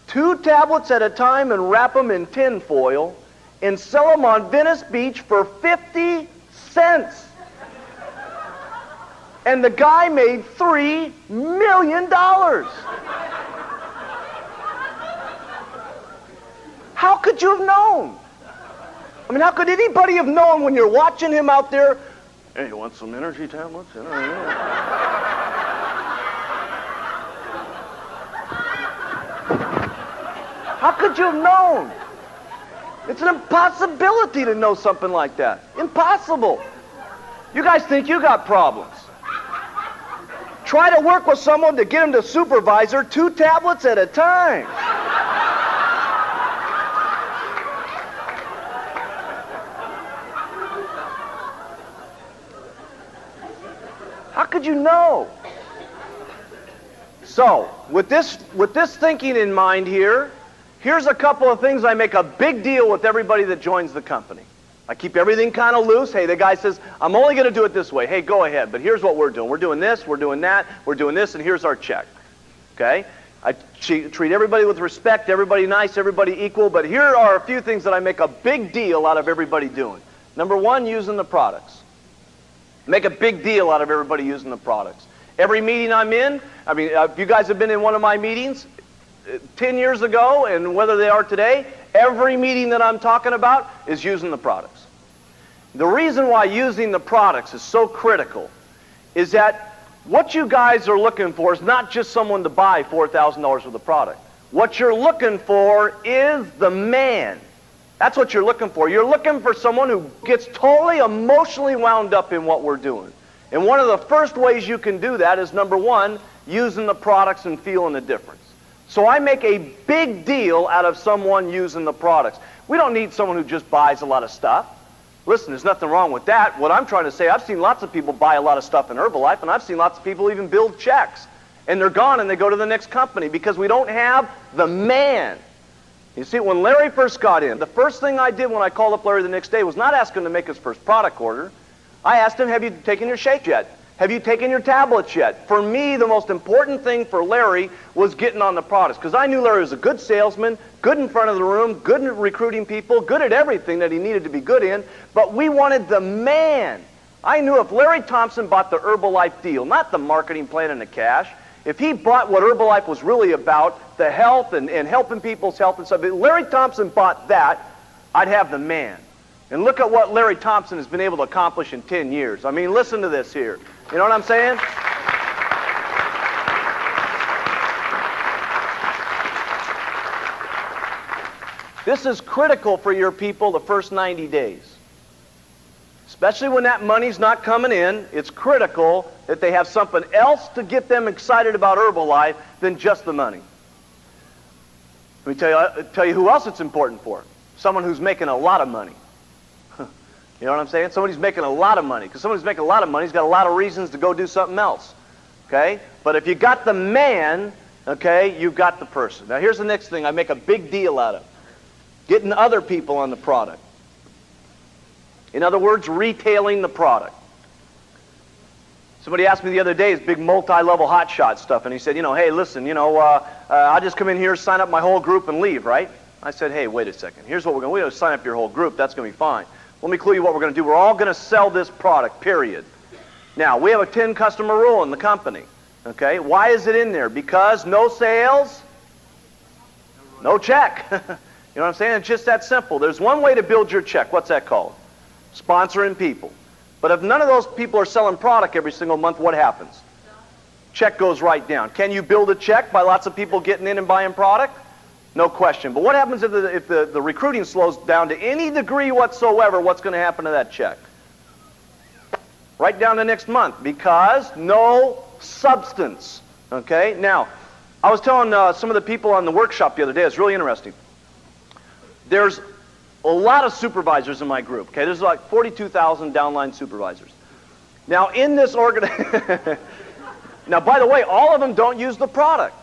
2 tablets at a time, and wrap them in tin foil and sell them on Venice Beach for 50 cents. And the guy made $3 million. How could you have known? I mean, how could anybody have known when you're watching him out there? Hey, you want some energy tablets? How could you have known? It's an impossibility to know something like that. Impossible. You guys think you got problems. Try to work with someone to get him to supervisor 2 tablets at a time. How could you know? So, with this thinking in mind here, here's a couple of things I make a big deal with everybody that joins the company. I keep everything kind of loose. Hey, the guy says, I'm only going to do it this way. Hey, go ahead, but here's what we're doing. We're doing this, we're doing that, we're doing this, and here's our check. Okay? I treat everybody with respect, everybody nice, everybody equal, but here are a few things that I make a big deal out of everybody doing. Number 1, using the products. Make a big deal out of everybody using the products. Every meeting I'm in, if you guys have been in one of my meetings 10 years ago and whether they are today, every meeting that I'm talking about is using the products. The reason why using the products is so critical is that what you guys are looking for is not just someone to buy $4,000 worth of product. What you're looking for is the man. That's what you're looking for. You're looking for someone who gets totally emotionally wound up in what we're doing. And one of the first ways you can do that is, number one, using the products and feeling the difference. So I make a big deal out of someone using the products. We don't need someone who just buys a lot of stuff. Listen, there's nothing wrong with that. What I'm trying to say, I've seen lots of people buy a lot of stuff in Herbalife, and I've seen lots of people even build checks. And they're gone and they go to the next company because we don't have the man. You see, when Larry first got in, the first thing I did when I called up Larry the next day was not ask him to make his first product order. I asked him, have you taken your shake yet? Have you taken your tablets yet? For me, the most important thing for Larry was getting on the products, because I knew Larry was a good salesman, good in front of the room, good at recruiting people, good at everything that he needed to be good in, but we wanted the man. I knew if Larry Thompson bought the Herbalife deal, not the marketing plan and the cash, if he bought what Herbalife was really about, the health and helping people's health and stuff, if Larry Thompson bought that, I'd have the man. And look at what Larry Thompson has been able to accomplish in 10 years. I mean, listen to this here. You know what I'm saying? This is critical for your people the first 90 days. Especially when that money's not coming in, it's critical that they have something else to get them excited about Herbalife than just the money. Let me tell you who else it's important for. Someone who's making a lot of money. You know what I'm saying? Somebody's making a lot of money. Because somebody's making a lot of money, he's got a lot of reasons to go do something else. Okay? But if you got the man, okay, you've got the person. Now here's the next thing I make a big deal out of. Getting other people on the product. In other words, retailing the product. Somebody asked me the other day, it's big multi-level hotshot stuff, and he said, hey, listen, I'll just come in here, sign up my whole group, and leave, right? I said, hey, wait a second. Here's what we're going to do. We're going to sign up your whole group. That's going to be fine. Let me clue you what we're going to do. We're all going to sell this product, period. Now, we have a 10-customer rule in the company. Okay? Why is it in there? Because no sales, no check. You know what I'm saying? It's just that simple. There's one way to build your check. What's that called? Sponsoring people. But if none of those people are selling product every single month, what happens? Check goes right down. Can you build a check by lots of people getting in and buying product? No question. But what happens if the recruiting slows down to any degree whatsoever? What's going to happen to that check? Right down to next month, because no substance. Okay? Now, I was telling some of the people on the workshop the other day, it's really interesting. There's a lot of supervisors in my group. Okay? There's like 42,000 downline supervisors. Now, in this now, by the way, all of them don't use the product.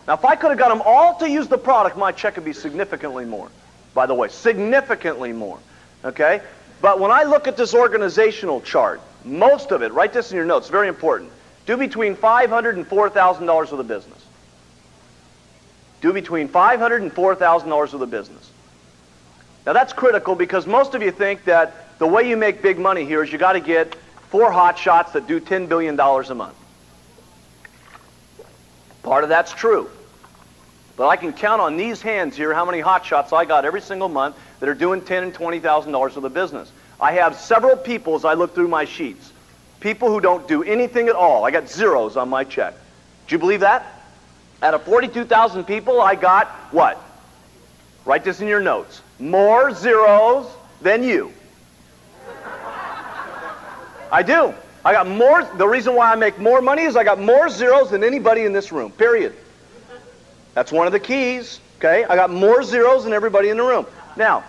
Now, if I could have got them all to use the product, my check would be significantly more. By the way, significantly more. Okay? But when I look at this organizational chart, most of it, write this in your notes, very important, do between $500 and $4,000 worth of business. Do between $500 and $4,000 worth of business. Now, that's critical because most of you think that the way you make big money here is you got to get 4 hot shots that do $10 billion a month. Part of that's true. But I can count on these hands here how many hot shots I got every single month that are doing $10,000 and $20,000 worth of business. I have several people as I look through my sheets. People who don't do anything at all. I got zeros on my check. Do you believe that? Out of 42,000 people, I got what? Write this in your notes. More zeros than you. I do. I got more. The reason why I make more money is I got more zeros than anybody in this room, period. That's one of the keys, okay? I got more zeros than everybody in the room. Now,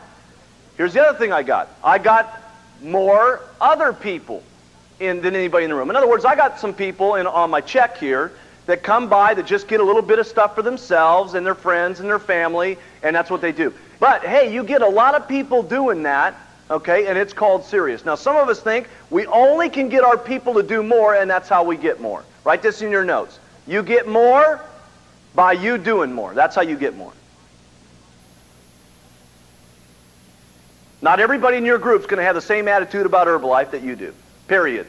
here's the other thing I got. I got more other people than anybody in the room. In other words, I got some people on my check here that come by that just get a little bit of stuff for themselves and their friends and their family, and that's what they do. But, hey, you get a lot of people doing that, okay, and it's called serious. Now, some of us think we only can get our people to do more, and that's how we get more. Write this in your notes. You get more by you doing more. That's how you get more. Not everybody in your group's going to have the same attitude about Herbalife that you do, period.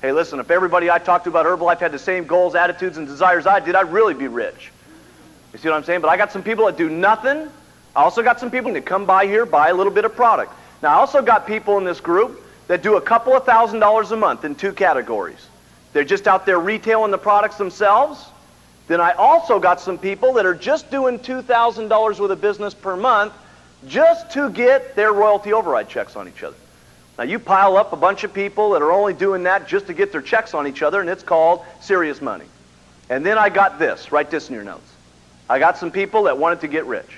Hey, listen, if everybody I talked to about Herbalife had the same goals, attitudes, and desires I did, I'd really be rich. You see what I'm saying? But I got some people that do nothing. I also got some people that come by here, buy a little bit of product. Now, I also got people in this group that do a couple of $1,000s a month in 2 categories. They're just out there retailing the products themselves. Then I also got some people that are just doing $2,000 with a business per month just to get their royalty override checks on each other. Now, you pile up a bunch of people that are only doing that just to get their checks on each other, and it's called serious money. And then I got this. Write this in your notes. I got some people that wanted to get rich.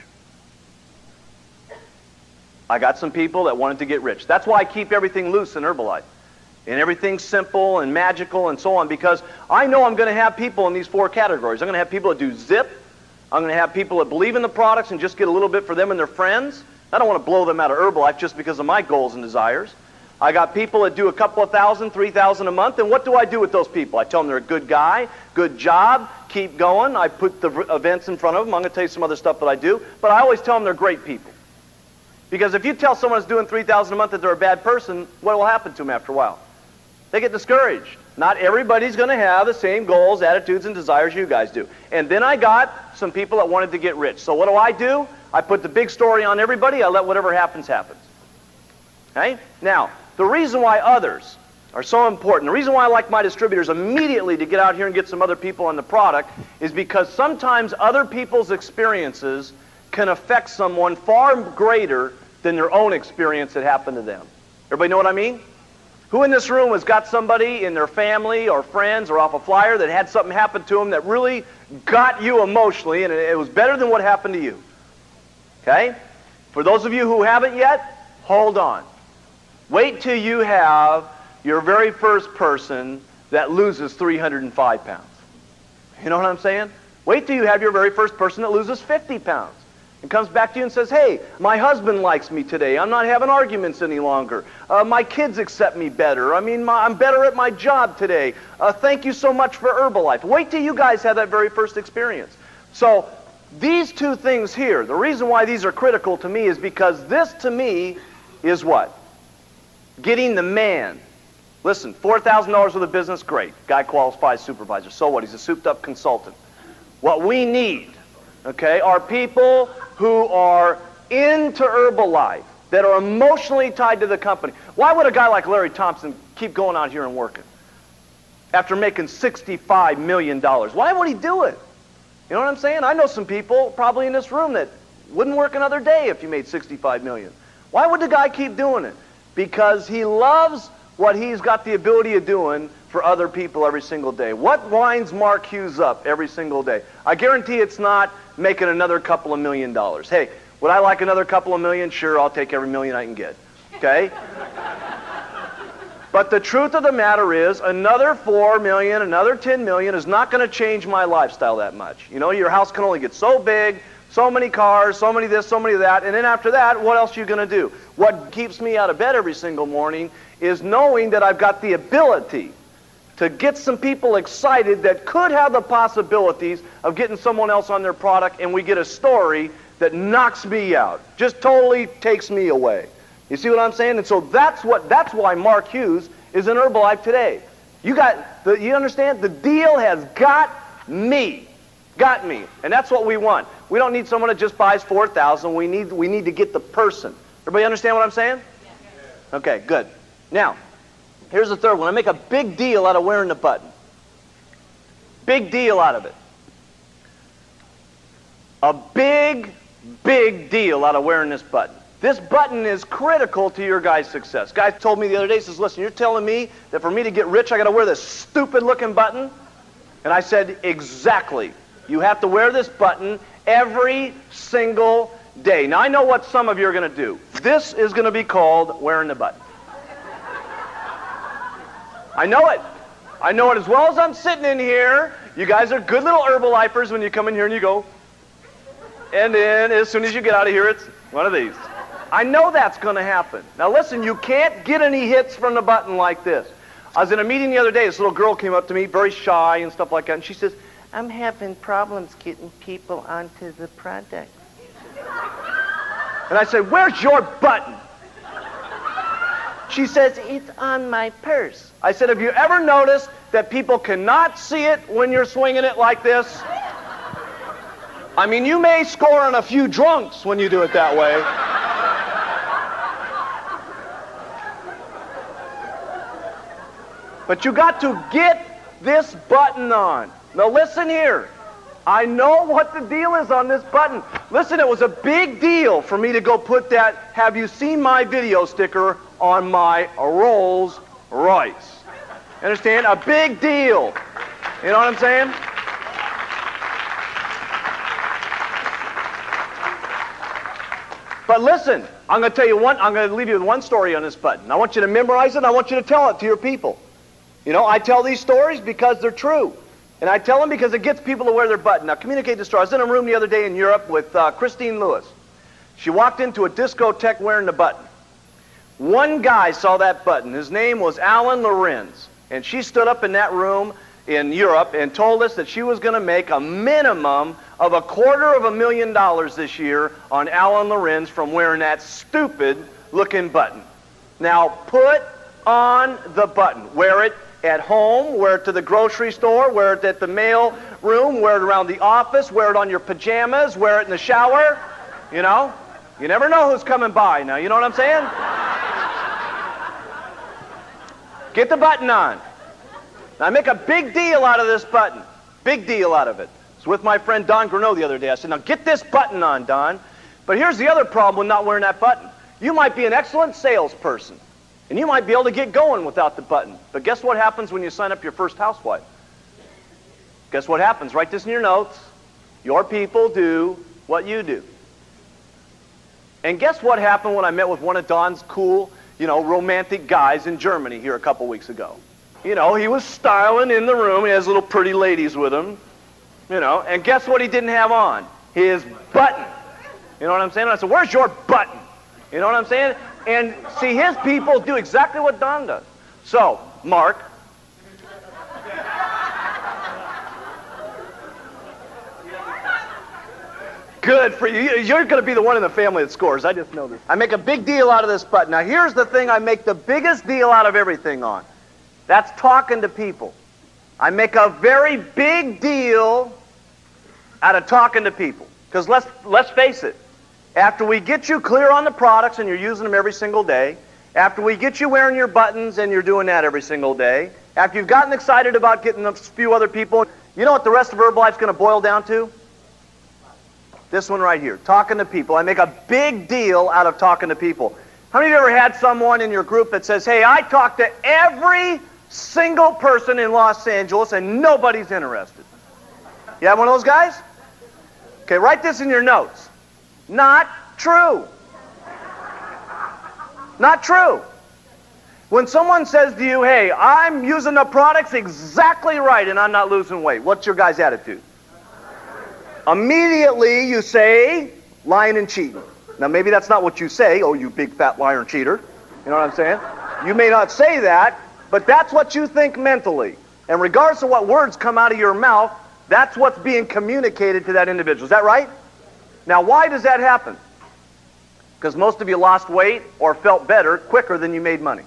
I got some people that wanted to get rich. That's why I keep everything loose in Herbalife. And everything's simple and magical and so on, because I know I'm going to have people in these 4 categories. I'm going to have people that do zip. I'm going to have people that believe in the products and just get a little bit for them and their friends. I don't want to blow them out of Herbalife just because of my goals and desires. I got people that do a couple of $1,000, $3,000 a month, and what do I do with those people? I tell them they're a good guy, good job, keep going. I put the events in front of them. I'm going to tell you some other stuff that I do, but I always tell them they're great people. Because if you tell someone who's doing $3,000 a month that they're a bad person, what will happen to them after a while? They get discouraged. Not everybody's going to have the same goals, attitudes, and desires you guys do. And then I got some people that wanted to get rich. So what do? I put the big story on everybody. I let whatever happens, happens. Okay? Now, the reason why others are so important, the reason why I like my distributors immediately to get out here and get some other people on the product is because sometimes other people's experiences can affect someone far greater than their own experience that happened to them. Everybody know what I mean? Who in this room has got somebody in their family or friends or off a flyer that had something happen to them that really got you emotionally and it was better than what happened to you? Okay? For those of you who haven't yet, hold on. Wait till you have your very first person that loses 305 pounds. You know what I'm saying? Wait till you have your very first person that loses 50 pounds. And comes back to you and says, hey, my husband likes me today. I'm not having arguments any longer. My kids accept me better. I'm better at my job today. Thank you so much for Herbalife. Wait till you guys have that very first experience. So these 2 things here, the reason why these are critical to me is because this to me is what? Getting the man. Listen, $4,000 with a business, great. Guy qualifies supervisor. So what? He's a souped-up consultant. What we need, okay, are people who are into Herbalife, that are emotionally tied to the company. Why would a guy like Larry Thompson keep going out here and working after making $65 million? Why would he do it? You know what I'm saying? I know some people probably in this room that wouldn't work another day if you made $65 million. Why would the guy keep doing it? Because he loves what he's got the ability of doing for other people every single day. What winds Mark Hughes up every single day? I guarantee it's not making another couple of $1 million. Hey, would I like another couple of million? Sure, I'll take every million I can get. Okay? But the truth of the matter is, another 4 million, another 10 million is not going to change my lifestyle that much. You know, your house can only get so big, so many cars, so many this, so many that, and then after that, what else are you going to do? What keeps me out of bed every single morning is knowing that I've got the ability to get some people excited that could have the possibilities of getting someone else on their product, and we get a story that knocks me out, just totally takes me away. You see what I'm saying? And so that's why Mark Hughes is in Herbalife today. You understand? The deal has got me. Got me. And that's what we want. We don't need someone that just buys 4,000. We need to get the person. Everybody understand what I'm saying? Yeah. Okay, good. Now, here's the third one. I make a big deal out of wearing the button. Big deal out of it. A big, big deal out of wearing this button. This button is critical to your guy's success. Guy told me the other day, he says, listen, you're telling me that for me to get rich, I got to wear this stupid looking button? And I said, exactly. You have to wear this button every single day. Now, I know what some of you are going to do. This is going to be called wearing the button. I know it. I know it as well as I'm sitting in here. You guys are good little Herbalifers when you come in here and you go. And then as soon as you get out of here, it's one of these. I know that's going to happen. Now listen, you can't get any hits from the button like this. I was in a meeting the other day. This little girl came up to me, very shy and stuff like that, and she says, I'm having problems getting people onto the product. And I said, where's your button? She says, it's on my purse. I said, have you ever noticed that people cannot see it when you're swinging it like this? I mean, you may score on a few drunks when you do it that way. But you got to get this button on. Now listen here. I know what the deal is on this button. Listen, it was a big deal for me to go put that "Have you seen my video" sticker on my Rolls Royce. Understand? A big deal. You know what I'm saying? But listen, I'm going to leave you with one story on this button. I want you to memorize it, and I want you to tell it to your people. You know, I tell these stories because they're true. And I tell them because it gets people to wear their button. Now, communicate the story. I was in a room the other day in Europe with Christine Lewis. She walked into a discotheque wearing the button. One guy saw that button. His name was Alan Lorenz. And she stood up in that room in Europe and told us that she was going to make a minimum of $250,000 this year on Alan Lorenz from wearing that stupid-looking button. Now, put on the button. Wear it at home, wear it to the grocery store, wear it at the mail room, wear it around the office, wear it on your pajamas, wear it in the shower. You know? You never know who's coming by now. You know what I'm saying? Get the button on. Now, I make a big deal out of this button. Big deal out of it. I was with my friend Don Greneau the other day. I said, now get this button on, Don. But here's the other problem with not wearing that button. You might be an excellent salesperson, and you might be able to get going without the button. But guess what happens when you sign up your first housewife? Guess what happens? Write this in your notes. Your people do what you do. And guess what happened when I met with one of Don's cool, romantic guys in Germany here a couple weeks ago? You know, he was styling in the room. He has little pretty ladies with him. And guess what he didn't have on? His button. You know what I'm saying? And I said, where's your button? You know what I'm saying? And see, his people do exactly what Don does. So, Mark. Good for you. You're going to be the one in the family that scores. I just know this. I make a big deal out of this button. Now, here's the thing I make the biggest deal out of everything on. That's talking to people. I make a very big deal out of talking to people. Because let's face it. After we get you clear on the products and you're using them every single day, after we get you wearing your buttons and you're doing that every single day, after you've gotten excited about getting a few other people, you know what the rest of Herbalife's going to boil down to? This one right here, talking to people. I make a big deal out of talking to people. How many of you ever had someone in your group that says, hey, I talked to every single person in Los Angeles and nobody's interested? You have one of those guys? Okay, write this in your notes. Not true. Not true. When someone says to you, hey, I'm using the products exactly right and I'm not losing weight, what's your guy's attitude? Immediately you say, lying and cheating. Now maybe that's not what you say, oh, you big fat liar and cheater. You know what I'm saying? You may not say that, but that's what you think mentally. And regardless of what words come out of your mouth, that's what's being communicated to that individual. Is that right? Now, why does that happen? Because most of you lost weight or felt better quicker than you made money.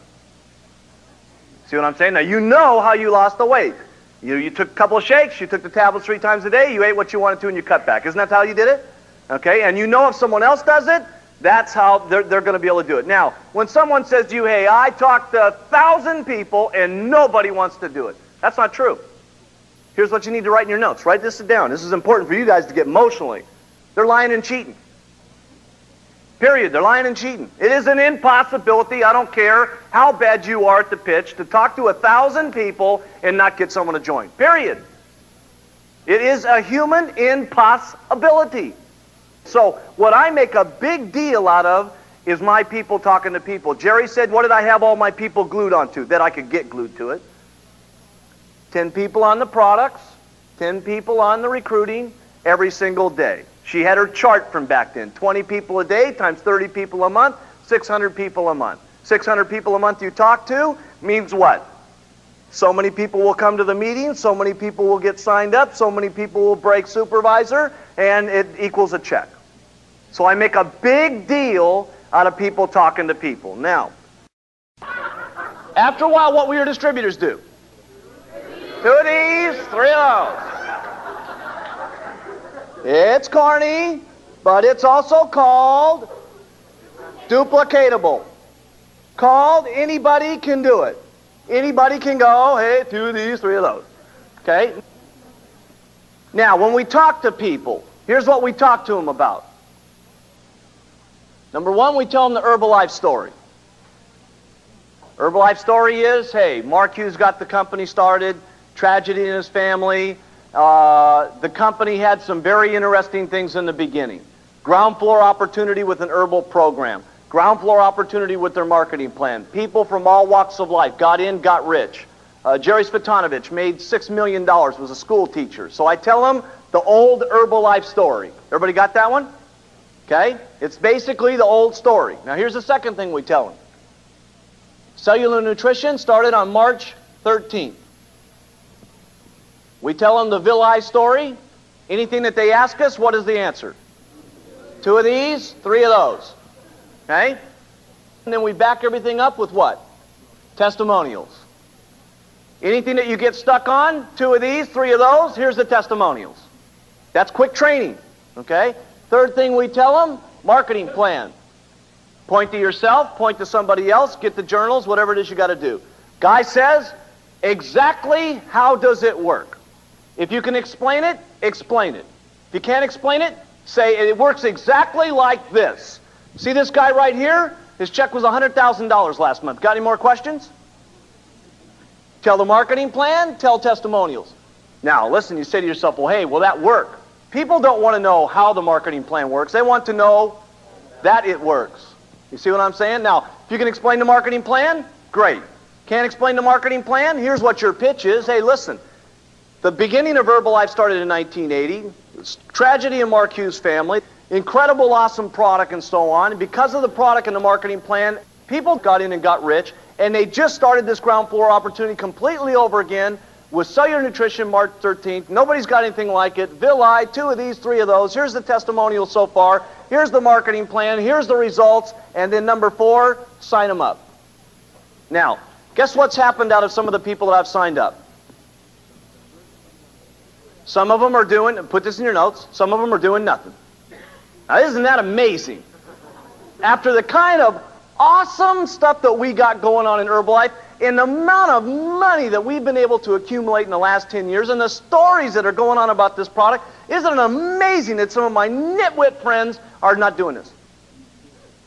See what I'm saying? Now, you know how you lost the weight. You took a couple of shakes, you took the tablets 3 times a day, you ate what you wanted to, and you cut back. Isn't that how you did it? Okay, and you know if someone else does it, that's how they're going to be able to do it. Now, when someone says to you, hey, I talked to 1,000 people and nobody wants to do it, that's not true. Here's what you need to write in your notes. Write this down. This is important for you guys to get emotionally. They're lying and cheating. Period. They're lying and cheating. It is an impossibility, I don't care how bad you are at the pitch, to talk to 1,000 people and not get someone to join. Period. It is a human impossibility. So what I make a big deal out of is my people talking to people. Jerry said, what did I have all my people glued onto? That I could get glued to it. 10 people on the products, 10 people on the recruiting every single day. She had her chart from back then. 20 people a day times 30 people a month, 600 people a month. 600 people a month you talk to means what? So many people will come to the meeting, so many people will get signed up, so many people will break supervisor, and it equals a check. So I make a big deal out of people talking to people. Now, After a while, what will your distributors do? 2 of these, 3 of those. It's corny, but it's also called duplicatable. Called anybody can do it. Anybody can go, hey, 2 of these, 3 of those. Okay? Now, when we talk to people, here's what we talk to them about. Number one, we tell them the Herbalife story. Herbalife story is, hey, Mark Hughes got the company started, tragedy in his family. The company had some very interesting things in the beginning. Ground floor opportunity with an herbal program. Ground floor opportunity with their marketing plan. People from all walks of life got in, got rich. Jerry Svetanovich made $6 million, was a school teacher. So I tell them the old Herbalife story. Everybody got that one? Okay? It's basically the old story. Now here's the second thing we tell them. Cellular nutrition started on March 13th. We tell them the villi story. Anything that they ask us, what is the answer? 2 of these, 3 of those. Okay? And then we back everything up with what? Testimonials. Anything that you get stuck on, 2 of these, 3 of those, here's the testimonials. That's quick training. Okay? Third thing we tell them, marketing plan. Point to yourself, point to somebody else, get the journals, whatever it is you got to do. Guy says, exactly how does it work? If you can explain it, explain it. If you can't explain it, say it works exactly like this. See this guy right here? His check was $100,000 last month. Got any more questions? Tell the marketing plan, tell testimonials. Now, listen, you say to yourself, well, hey, will that work? People don't want to know how the marketing plan works. They want to know that it works. You see what I'm saying? Now, if you can explain the marketing plan, great. Can't explain the marketing plan? Here's what your pitch is. Hey, listen, the beginning of Herbalife started in 1980. It's tragedy in Mark Hughes' family. Incredible, awesome product and so on. And because of the product and the marketing plan, people got in and got rich, and they just started this ground floor opportunity completely over again with cellular nutrition March 13th. Nobody's got anything like it. Villi, 2 of these, 3 of those. Here's the testimonial so far. Here's the marketing plan. Here's the results. And then number 4, sign them up. Now, guess what's happened out of some of the people that I've signed up? Some of them are doing, put this in your notes, some of them are doing nothing. Now, isn't that amazing? After the kind of awesome stuff that we got going on in Herbalife, and the amount of money that we've been able to accumulate in the last 10 years, and the stories that are going on about this product, isn't it amazing that some of my nitwit friends are not doing this?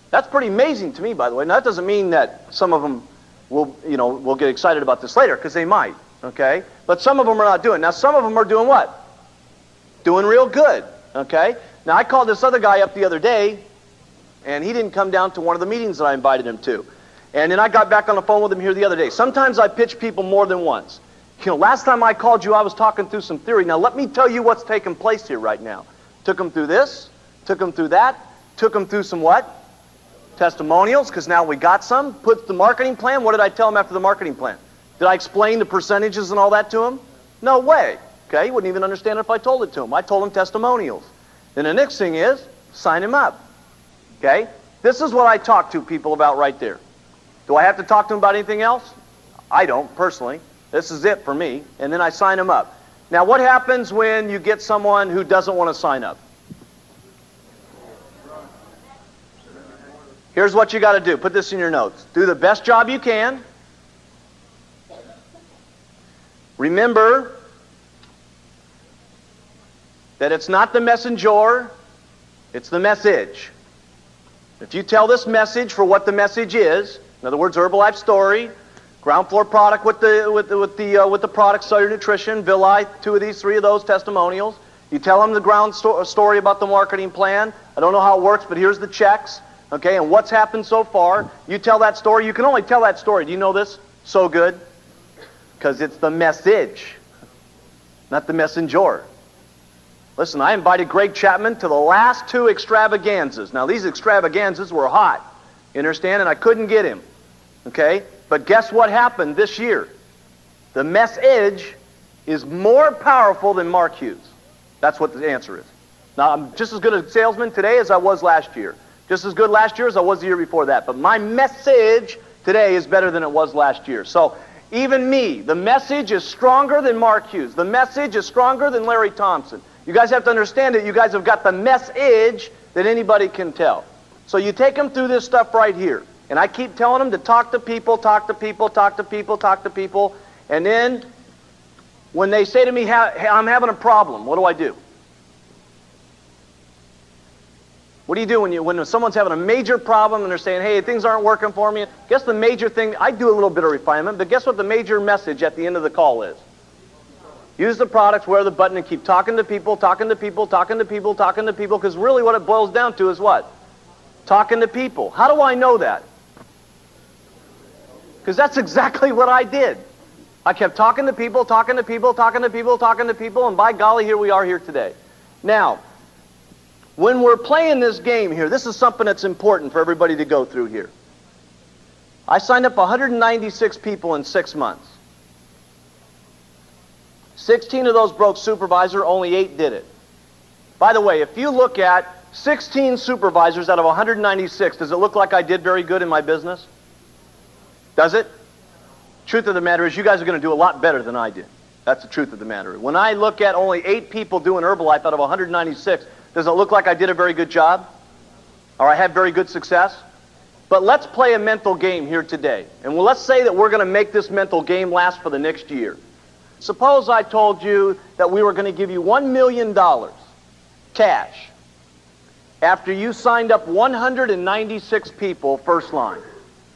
That's pretty amazing to me, by the way. Now, that doesn't mean that some of them will get excited about this later, because they might, okay? But some of them are not doing it. Now, some of them are doing what? Doing real good, okay? Now, I called this other guy up the other day, and he didn't come down to one of the meetings that I invited him to. And then I got back on the phone with him here the other day. Sometimes I pitch people more than once. You know, last time I called you, I was talking through some theory. Now, let me tell you what's taking place here right now. Took him through this, took him through that, took him through some what? Testimonials, because now we got some. Put the marketing plan. What did I tell him after the marketing plan? Did I explain the percentages and all that to him? No way. Okay, he wouldn't even understand it if I told it to him. I told him testimonials. Then the next thing is, sign him up. Okay? This is what I talk to people about right there. Do I have to talk to them about anything else? I don't, personally. This is it for me. And then I sign them up. Now, what happens when you get someone who doesn't want to sign up? Here's what you got to do. Put this in your notes. Do the best job you can. Remember that it's not the messenger, it's the message. If you tell this message for what the message is, in other words, Herbalife story, ground floor product with the product, cellular nutrition, villi, 2 of these, 3 of those testimonials. You tell them the ground story about the marketing plan. I don't know how it works, but here's the checks. Okay, and what's happened so far. You tell that story. You can only tell that story. Do you know this? So good. Because it's the message, not the messenger. Listen, I invited Greg Chapman to the last 2 extravaganzas. Now, these extravaganzas were hot, you understand, and I couldn't get him. Okay? But guess what happened this year? The message is more powerful than Mark Hughes. That's what the answer is. Now, I'm just as good a salesman today as I was last year. Just as good last year as I was the year before that. But my message today is better than it was last year. So even me, the message is stronger than Mark Hughes. The message is stronger than Larry Thompson. You guys have to understand that you guys have got the message that anybody can tell. So you take them through this stuff right here. And I keep telling them to talk to people, talk to people, talk to people, talk to people. And then when they say to me, hey, I'm having a problem, what do I do? What do you do when someone's having a major problem and they're saying, hey, things aren't working for me? Guess the major thing, I do a little bit of refinement, but guess what the major message at the end of the call is? Use the products, wear the button, and keep talking to people, talking to people, talking to people, talking to people, because really what it boils down to is what? Talking to people. How do I know that? Because that's exactly what I did. I kept talking to people, talking to people, talking to people, talking to people, and by golly, here we are here today. Now, when we're playing this game here, this is something that's important for everybody to go through here. I signed up 196 people in 6 months. 16 of those broke supervisor, only 8 did it. By the way, if you look at 16 supervisors out of 196, does it look like I did very good in my business? Does it? Truth of the matter is you guys are going to do a lot better than I did. That's the truth of the matter. When I look at only 8 people doing Herbalife out of 196, does it look like I did a very good job? Or I had very good success? But let's play a mental game here today. And let's say that we're going to make this mental game last for the next year. Suppose I told you that we were going to give you $1 million cash after you signed up 196 people first line.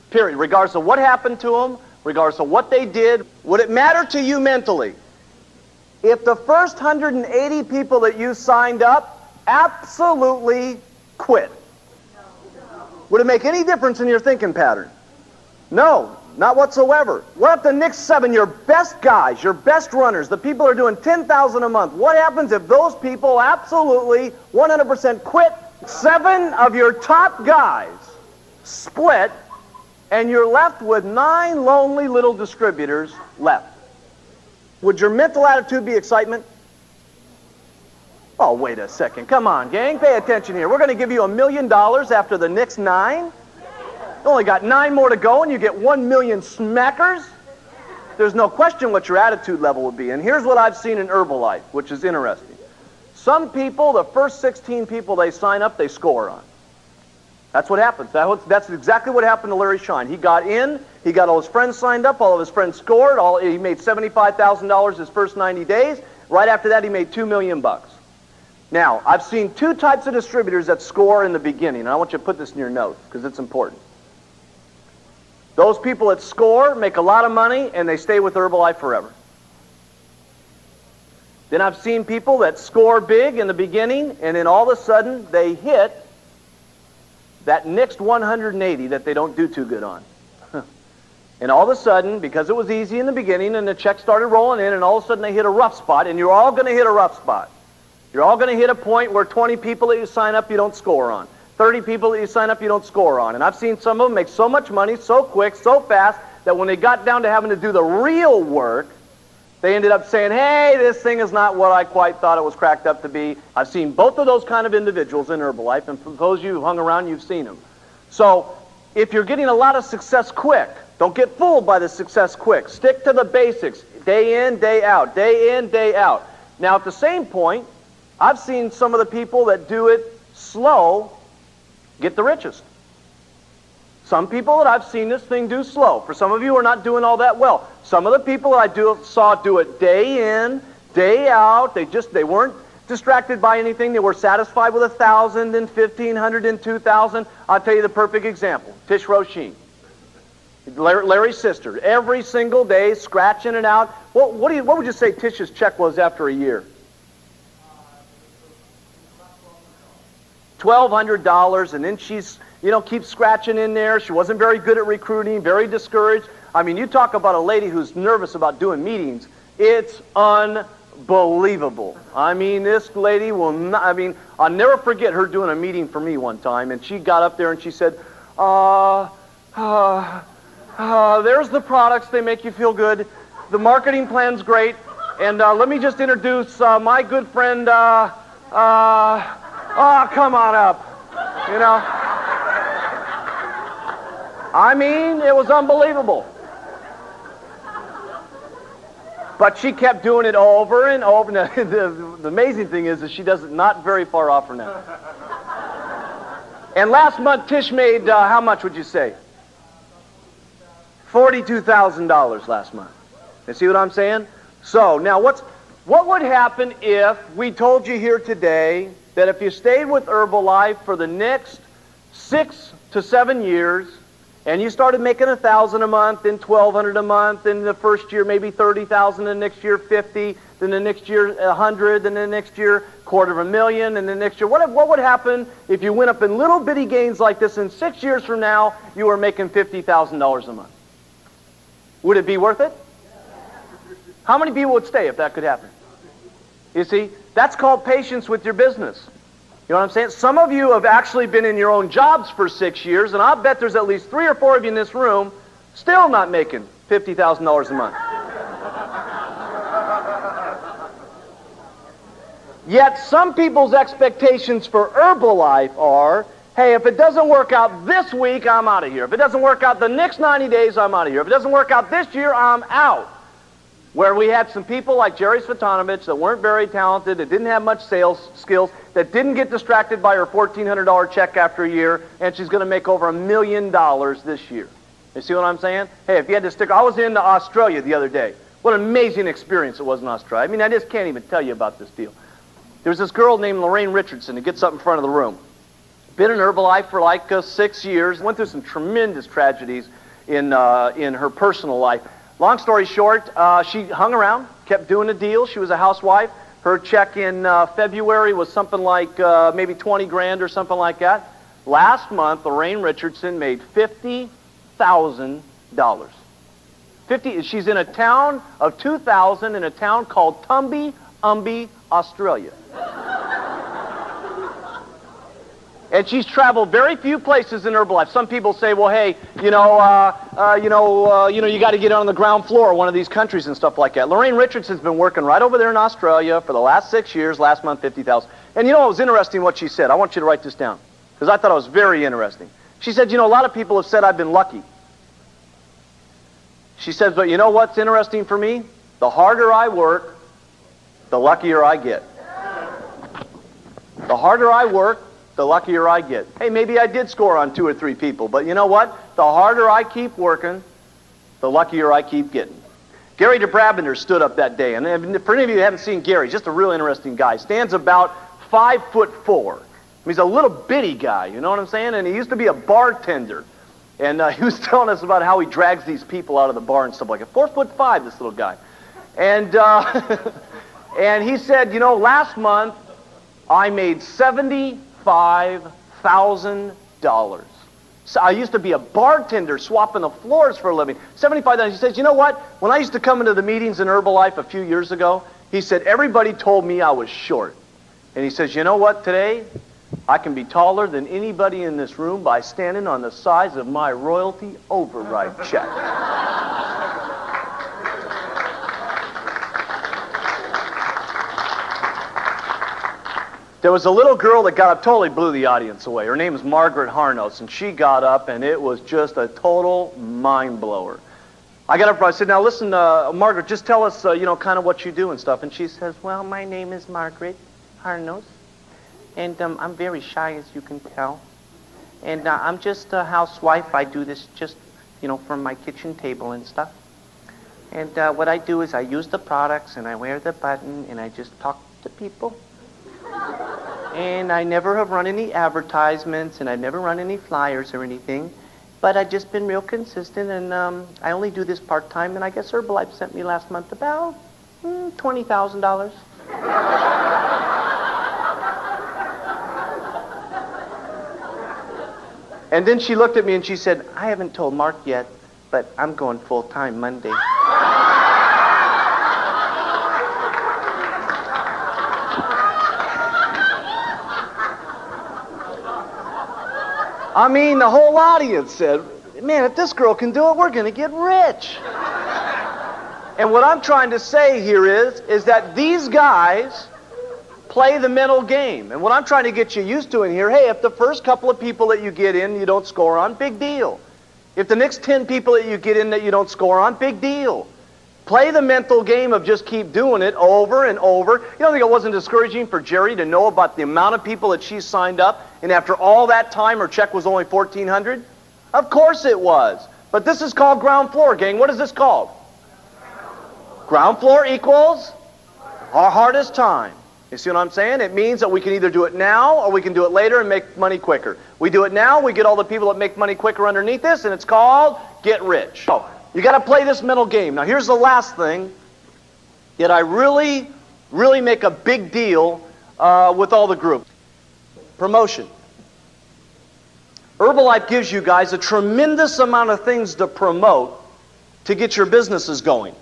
Period. Regardless of what happened to them, regardless of what they did, would it matter to you mentally if the first 180 people that you signed up absolutely quit? Would it make any difference in your thinking pattern? No, not whatsoever. What if the next 7, your best guys, your best runners, the people who are doing $10,000 a month, what happens if those people absolutely 100% quit? 7 of your top guys split, and you're left with 9 lonely little distributors left. Would your mental attitude be excitement? Oh, wait a second. Come on, gang. Pay attention here. We're going to give you $1 million after the next 9. You only got 9 more to go, and you get 1 million smackers? There's no question what your attitude level would be. And here's what I've seen in Herbalife, which is interesting. Some people, the first 16 people they sign up, they score on. That's what happens. That's exactly what happened to Larry Shine. He got in, he got all his friends signed up, all of his friends scored, he made $75,000 his first 90 days. Right after that, he made $2 million. Now, I've seen 2 types of distributors that score in the beginning, and I want you to put this in your notes because it's important. Those people that score make a lot of money, and they stay with Herbalife forever. Then I've seen people that score big in the beginning, and then all of a sudden, they hit that next 180 that they don't do too good on. And all of a sudden, because it was easy in the beginning and the check started rolling in, and all of a sudden they hit a rough spot, and you're all going to hit a rough spot. You're all going to hit a point where 20 people that you sign up you don't score on. 30 people that you sign up you don't score on. And I've seen some of them make so much money so quick, so fast, that when they got down to having to do the real work, they ended up saying, hey, this thing is not what I quite thought it was cracked up to be. I've seen both of those kind of individuals in Herbalife, and for those of you who hung around, you've seen them. So if you're getting a lot of success quick, don't get fooled by the success quick. Stick to the basics, day in, day out, day in, day out. Now, at the same point, I've seen some of the people that do it slow get the richest. Some people that I've seen this thing do slow. For some of you who are not doing all that well. Some of the people that I saw do it day in, day out. They weren't distracted by anything. They were satisfied with 1,000 and 1,500 and 2,000. I'll tell you the perfect example. Tish Roisin, Larry's sister. Every single day, scratching it out. What would you say Tish's check was after a year? $1,200, and then she's, keeps scratching in there. She wasn't very good at recruiting, very discouraged. I mean, you talk about a lady who's nervous about doing meetings. It's unbelievable. I mean, this lady will not, I'll never forget her doing a meeting for me one time, and she got up there and she said, there's the products, they make you feel good. The marketing plan's great, and let me just introduce my good friend, come on up, I mean, it was unbelievable. But she kept doing it over and over. Now, the amazing thing is that she does it not very far off from now. And last month, Tish made, how much would you say? $42,000 last month. You see what I'm saying? So, now what would happen if we told you here today that if you stayed with Herbalife for the next 6 to 7 years, and you started making $1,000 a month, then $1,200 a month, then the first year maybe $30,000, the next year $50,000, then the next year $100,000, then the next year $250,000, and the next year what would happen if you went up in little bitty gains like this, and 6 years from now you were making $50,000 a month? Would it be worth it? How many people would stay if that could happen? You see, that's called patience with your business. You know what I'm saying? Some of you have actually been in your own jobs for 6 years, and I'll bet there's at least 3 or 4 of you in this room still not making $50,000 a month. Yet some people's expectations for Herbalife are, hey, if it doesn't work out this week, I'm out of here. If it doesn't work out the next 90 days, I'm out of here. If it doesn't work out this year, I'm out. Where we had some people like Jerry Svetanovich that weren't very talented, that didn't have much sales skills, that didn't get distracted by her $1,400 check after a year, and she's going to make over $1 million this year. You see what I'm saying? Hey, if you had to stick... I was in Australia the other day. What an amazing experience it was in Australia. I mean, I just can't even tell you about this deal. There was this girl named Lorraine Richardson who gets up in front of the room. Been in Herbalife for like 6 years. Went through some tremendous tragedies in her personal life. Long story short, she hung around, kept doing the deal. She was a housewife. Her check in February was something like maybe 20 grand or something like that. Last month, Lorraine Richardson made $50,000. She's in a town of 2,000 in a town called Tumby Umby, Australia. And she's traveled very few places in Herbalife. Some people say, well, hey, you got to get on the ground floor of one of these countries and stuff like that. Lorraine Richardson's been working right over there in Australia for the last 6 years, last month 50,000. And you know what was interesting what she said? I want you to write this down because I thought it was very interesting. She said, a lot of people have said I've been lucky. She says, but you know what's interesting for me? The harder I work, the luckier I get. The harder I work, the luckier I get. Hey, maybe I did score on 2 or 3 people, but you know what? The harder I keep working, the luckier I keep getting. Gary DeBrabender stood up that day, and for any of you who haven't seen Gary, just a real interesting guy. Stands about 5'4". He's a little bitty guy, you know what I'm saying? And he used to be a bartender. And he was telling us about how he drags these people out of the bar and stuff like that. 4'5", this little guy. And and he said, last month I made $75,000. So I used to be a bartender swapping the floors for a living. $75,000. He says, you know what? When I used to come into the meetings in Herbalife a few years ago, he said, everybody told me I was short. And he says, you know what? Today, I can be taller than anybody in this room by standing on the size of my royalty override check. There was a little girl that got up, totally blew the audience away. Her name is Margaret Harnos, and she got up, and it was just a total mind blower. I got up and I said, now listen, Margaret, just tell us, kind of what you do and stuff. And she says, well, my name is Margaret Harnos, and I'm very shy, as you can tell. And I'm just a housewife. I do this just, from my kitchen table and stuff. And what I do is I use the products, and I wear the button, and I just talk to people. And I never have run any advertisements, and I've never run any flyers or anything. But I've just been real consistent, and I only do this part-time, and I guess Herbalife sent me last month about $20,000. And then she looked at me and she said, I haven't told Mark yet, but I'm going full-time Monday. I mean, the whole audience said, man, if this girl can do it, we're going to get rich. And what I'm trying to say here is that these guys play the mental game. And what I'm trying to get you used to in here, hey, if the first couple of people that you get in you don't score on, big deal. If the next 10 people that you get in that you don't score on, big deal. Play the mental game of just keep doing it over and over. You don't think it wasn't discouraging for Jerry to know about the amount of people that she signed up, and after all that time her check was only $1,400? Of course it was. But this is called ground floor, gang. What is this called? Ground floor equals our hardest time. You see what I'm saying? It means that we can either do it now or we can do it later and make money quicker. We do it now, we get all the people that make money quicker underneath this, and it's called get rich. So, you got to play this mental game. Now, here's the last thing that I really make a big deal with all the group. Promotion. Herbalife gives you guys a tremendous amount of things to promote to get your businesses going.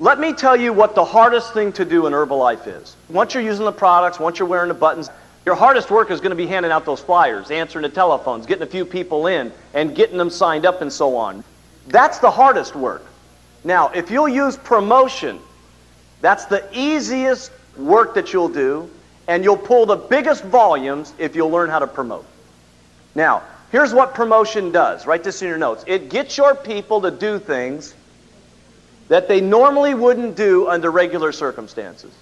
Let me tell you what the hardest thing to do in Herbalife is. Once you're using the products, once you're wearing the buttons, your hardest work is going to be handing out those flyers, answering the telephones, getting a few people in, and getting them signed up and so on. That's the hardest work. Now, if you'll use promotion, that's the easiest work that you'll do, and you'll pull the biggest volumes if you'll learn how to promote. Now, here's what promotion does. Write this in your notes. It gets your people to do things that they normally wouldn't do under regular circumstances.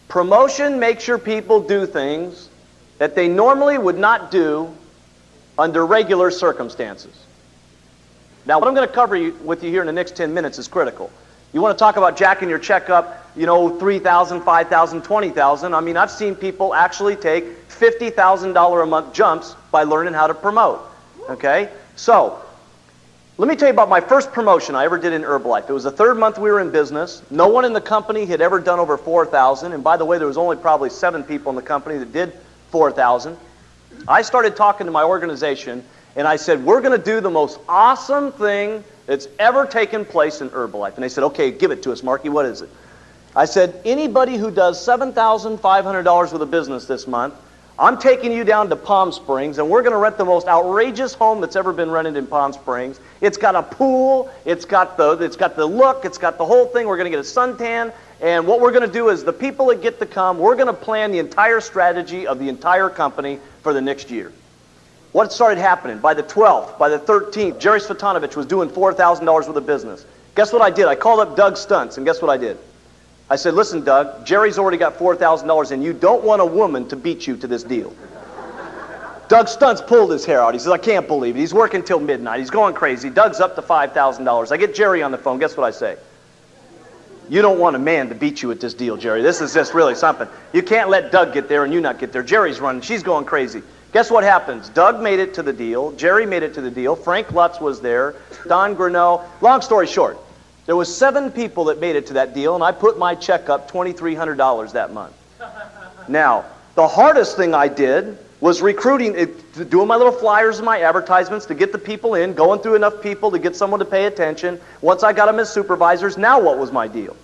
Promotion makes your people do things that they normally would not do under regular circumstances. Now, what I'm going to cover with you here in the next 10 minutes is critical. You want to talk about jacking your check up, $3,000, $5,000, $20,000. I mean, I've seen people actually take $50,000 a month jumps by learning how to promote. Okay? So, let me tell you about my first promotion I ever did in Herbalife. It was the third month we were in business. No one in the company had ever done over 4,000. And by the way, there was only probably 7 people in the company that did 4,000. I started talking to my organization, and I said, we're going to do the most awesome thing that's ever taken place in Herbalife. And they said, okay, give it to us, Marky. What is it? I said, anybody who does $7,500 worth of business this month, I'm taking you down to Palm Springs, and we're going to rent the most outrageous home that's ever been rented in Palm Springs. It's got a pool, it's got the look, it's got the whole thing. We're going to get a suntan, and what we're going to do is the people that get to come, we're going to plan the entire strategy of the entire company for the next year. What started happening? By the 12th, by the 13th, Jerry Svetanovich was doing $4,000 worth of business. Guess what I did? I called up Doug Stuntz, and guess what I did? I said, listen, Doug, Jerry's already got $4,000, and you don't want a woman to beat you to this deal. Doug Stuntz pulled his hair out. He says, I can't believe it. He's working till midnight. He's going crazy. Doug's up to $5,000. I get Jerry on the phone. Guess what I say? You don't want a man to beat you at this deal, Jerry. This is just really something. You can't let Doug get there and you not get there. Jerry's running. She's going crazy. Guess what happens? Doug made it to the deal. Jerry made it to the deal. Frank Lutz was there. Don Grinnell. Long story short, there was 7 people that made it to that deal, and I put my check up $2,300 that month. Now, the hardest thing I did was recruiting, doing my little flyers and my advertisements to get the people in, going through enough people to get someone to pay attention. Once I got them as supervisors, now what was my deal?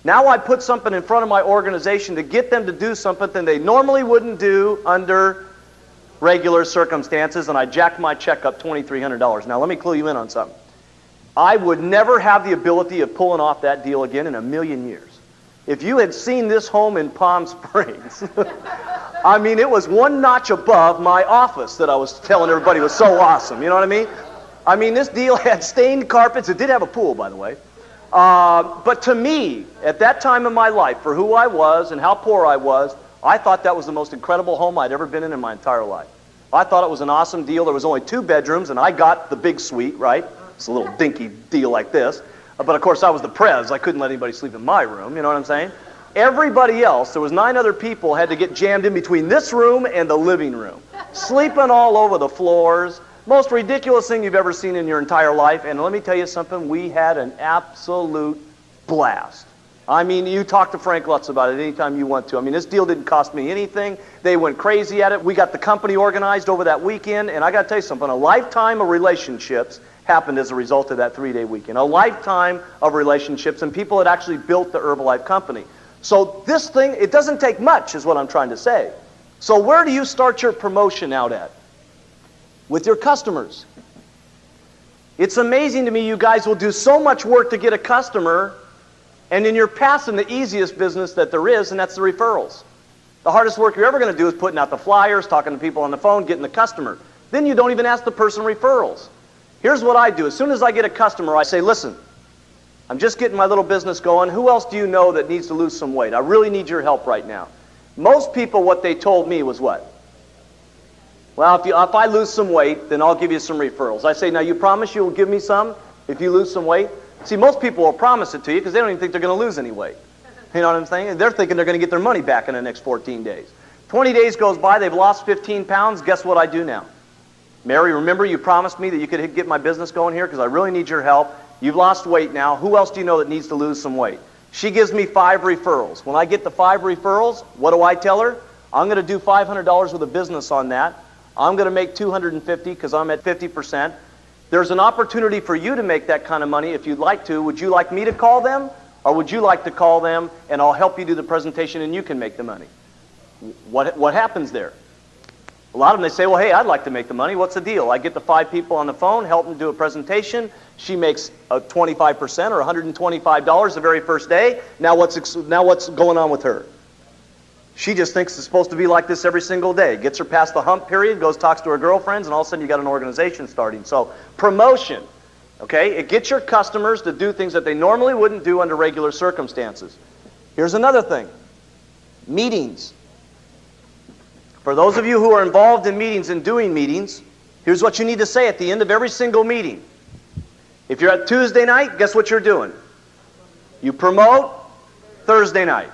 Now I put something in front of my organization to get them to do something that they normally wouldn't do under regular circumstances, and I jacked my check up $2,300. Now, let me clue you in on something. I would never have the ability of pulling off that deal again in a million years. If you had seen this home in Palm Springs, I mean, it was one notch above my office that I was telling everybody was so awesome. You know what I mean? I mean, this deal had stained carpets. It did have a pool, by the way. But to me, at that time in my life, for who I was and how poor I was, I thought that was the most incredible home I'd ever been in my entire life. I thought it was an awesome deal. There was only 2 bedrooms, and I got the big suite, right? It's a little dinky deal like this. But of course, I was the prez. I couldn't let anybody sleep in my room, you know what I'm saying? Everybody else, there was 9 other people, had to get jammed in between this room and the living room. Sleeping all over the floors. Most ridiculous thing you've ever seen in your entire life. And let me tell you something, we had an absolute blast. I mean, you talk to Frank Lutz about it anytime you want to. I mean, this deal didn't cost me anything. They went crazy at it. We got the company organized over that weekend. And I got to tell you something, a lifetime of relationships happened as a result of that 3-day weekend. A lifetime of relationships, and people had actually built the Herbalife company. So this thing, it doesn't take much, is what I'm trying to say. So where do you start your promotion out at? With your customers. It's amazing to me you guys will do so much work to get a customer, and then you're passing the easiest business that there is, and that's the referrals. The hardest work you're ever going to do is putting out the flyers, talking to people on the phone, getting the customer. Then you don't even ask the person referrals. Here's what I do. As soon as I get a customer, I say, listen, I'm just getting my little business going. Who else do you know that needs to lose some weight? I really need your help right now. Most people, what they told me was what? Well, if I lose some weight, then I'll give you some referrals. I say, now you promise you will give me some if you lose some weight? See, most people will promise it to you because they don't even think they're going to lose any weight. You know what I'm saying? They're thinking they're going to get their money back in the next 14 days. 20 days goes by, they've lost 15 pounds. Guess what I do now? Mary, remember you promised me that you could get my business going here because I really need your help. You've lost weight now. Who else do you know that needs to lose some weight? She gives me 5 referrals. When I get the 5 referrals, what do I tell her? I'm going to do $500 worth of business on that. I'm going to make $250 because I'm at 50%. There's an opportunity for you to make that kind of money if you'd like to. Would you like me to call them? Or would you like to call them and I'll help you do the presentation and you can make the money? What happens there? A lot of them, they say, well, hey, I'd like to make the money. What's the deal? I get the 5 people on the phone, help them do a presentation. She makes 25% or $125 the very first day. Now what's going on with her? She just thinks it's supposed to be like this every single day. Gets her past the hump period, goes talks to her girlfriends, and all of a sudden you got an organization starting. So promotion, okay? It gets your customers to do things that they normally wouldn't do under regular circumstances. Here's another thing. Meetings. For those of you who are involved in meetings and doing meetings, here's what you need to say at the end of every single meeting. If you're at Tuesday night, guess what you're doing? You promote Thursday night.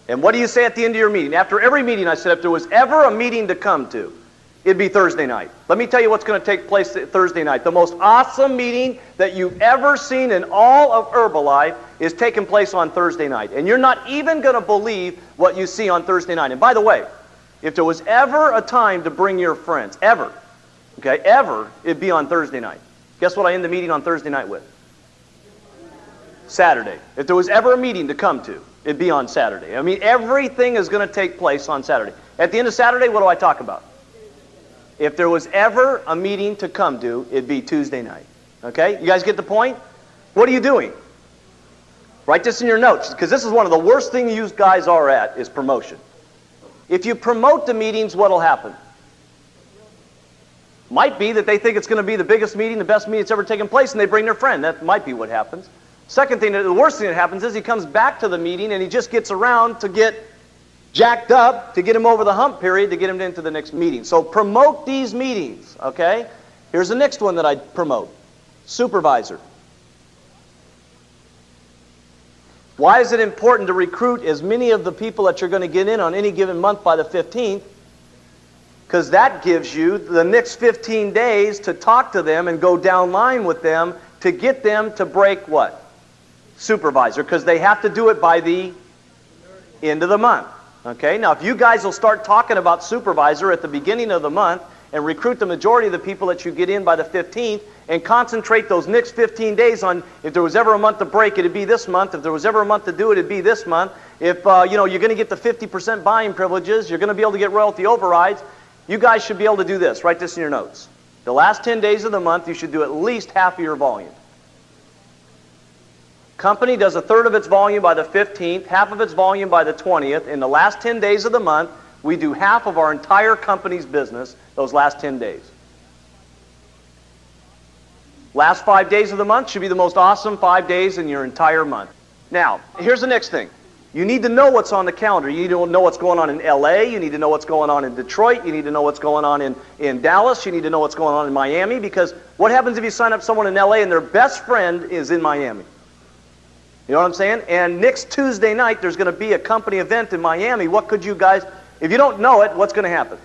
And what do you say at the end of your meeting? After every meeting, I said, if there was ever a meeting to come to, it'd be Thursday night. Let me tell you what's going to take place Thursday night. The most awesome meeting that you've ever seen in all of Herbalife is taking place on Thursday night. And you're not even going to believe what you see on Thursday night. And by the way, if there was ever a time to bring your friends, ever, it'd be on Thursday night. Guess what I end the meeting on Thursday night with? Saturday. If there was ever a meeting to come to, it'd be on Saturday. I mean, everything is going to take place on Saturday. At the end of Saturday, what do I talk about? If there was ever a meeting to come to, it'd be Tuesday night. Okay? You guys get the point? What are you doing? Write this in your notes, because this is one of the worst things you guys are at, is promotion. If you promote the meetings, what will happen? Might be that they think it's going to be the biggest meeting, the best meeting that's ever taken place, and they bring their friend. That might be what happens. Second thing, the worst thing that happens is he comes back to the meeting and he just gets around to get jacked up, to get him over the hump period, to get him into the next meeting. So promote these meetings, okay? Here's the next one that I promote. Supervisor. Why is it important to recruit as many of the people that you're going to get in on any given month by the 15th? Because that gives you the next 15 days to talk to them and go down line with them to get them to break what? Supervisor, because they have to do it by the end of the month. Okay, now if you guys will start talking about supervisor at the beginning of the month and recruit the majority of the people that you get in by the 15th and concentrate those next 15 days on, if there was ever a month to break, it'd be this month. If there was ever a month to do it, it'd be this month. If you're going to get the 50% buying privileges, you're going to be able to get royalty overrides, you guys should be able to do this. Write this in your notes. The last 10 days of the month, you should do at least half of your volume. Company does a third of its volume by the 15th, half of its volume by the 20th. In the last 10 days of the month, we do half of our entire company's business those last 10 days. Last 5 days of the month should be the most awesome 5 days in your entire month. Now, here's the next thing. You need to know what's on the calendar. You need to know what's going on in LA. You need to know what's going on in Detroit. You need to know what's going on in Dallas. You need to know what's going on in Miami, because what happens if you sign up someone in LA and their best friend is in Miami? You know what I'm saying? And next Tuesday night, there's going to be a company event in Miami. What could you guys, if you don't know it, what's going to happen?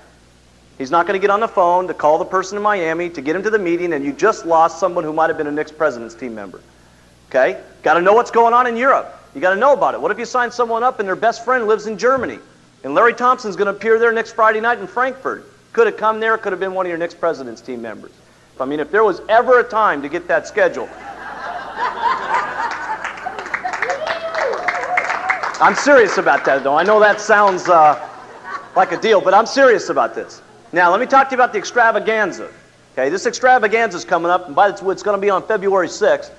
He's not going to get on the phone to call the person in Miami to get him to the meeting, and you just lost someone who might have been a Knicks president's team member. Okay? Got to know what's going on in Europe. You got to know about it. What if you sign someone up and their best friend lives in Germany, and Larry Thompson's going to appear there next Friday night in Frankfurt? Could have come there, could have been one of your Knicks president's team members. I mean, if there was ever a time to get that schedule. I'm serious about that, though. I know that sounds like a deal, but I'm serious about this. Now, let me talk to you about the extravaganza. Okay, this extravaganza is coming up, and it's going to be on February 6th.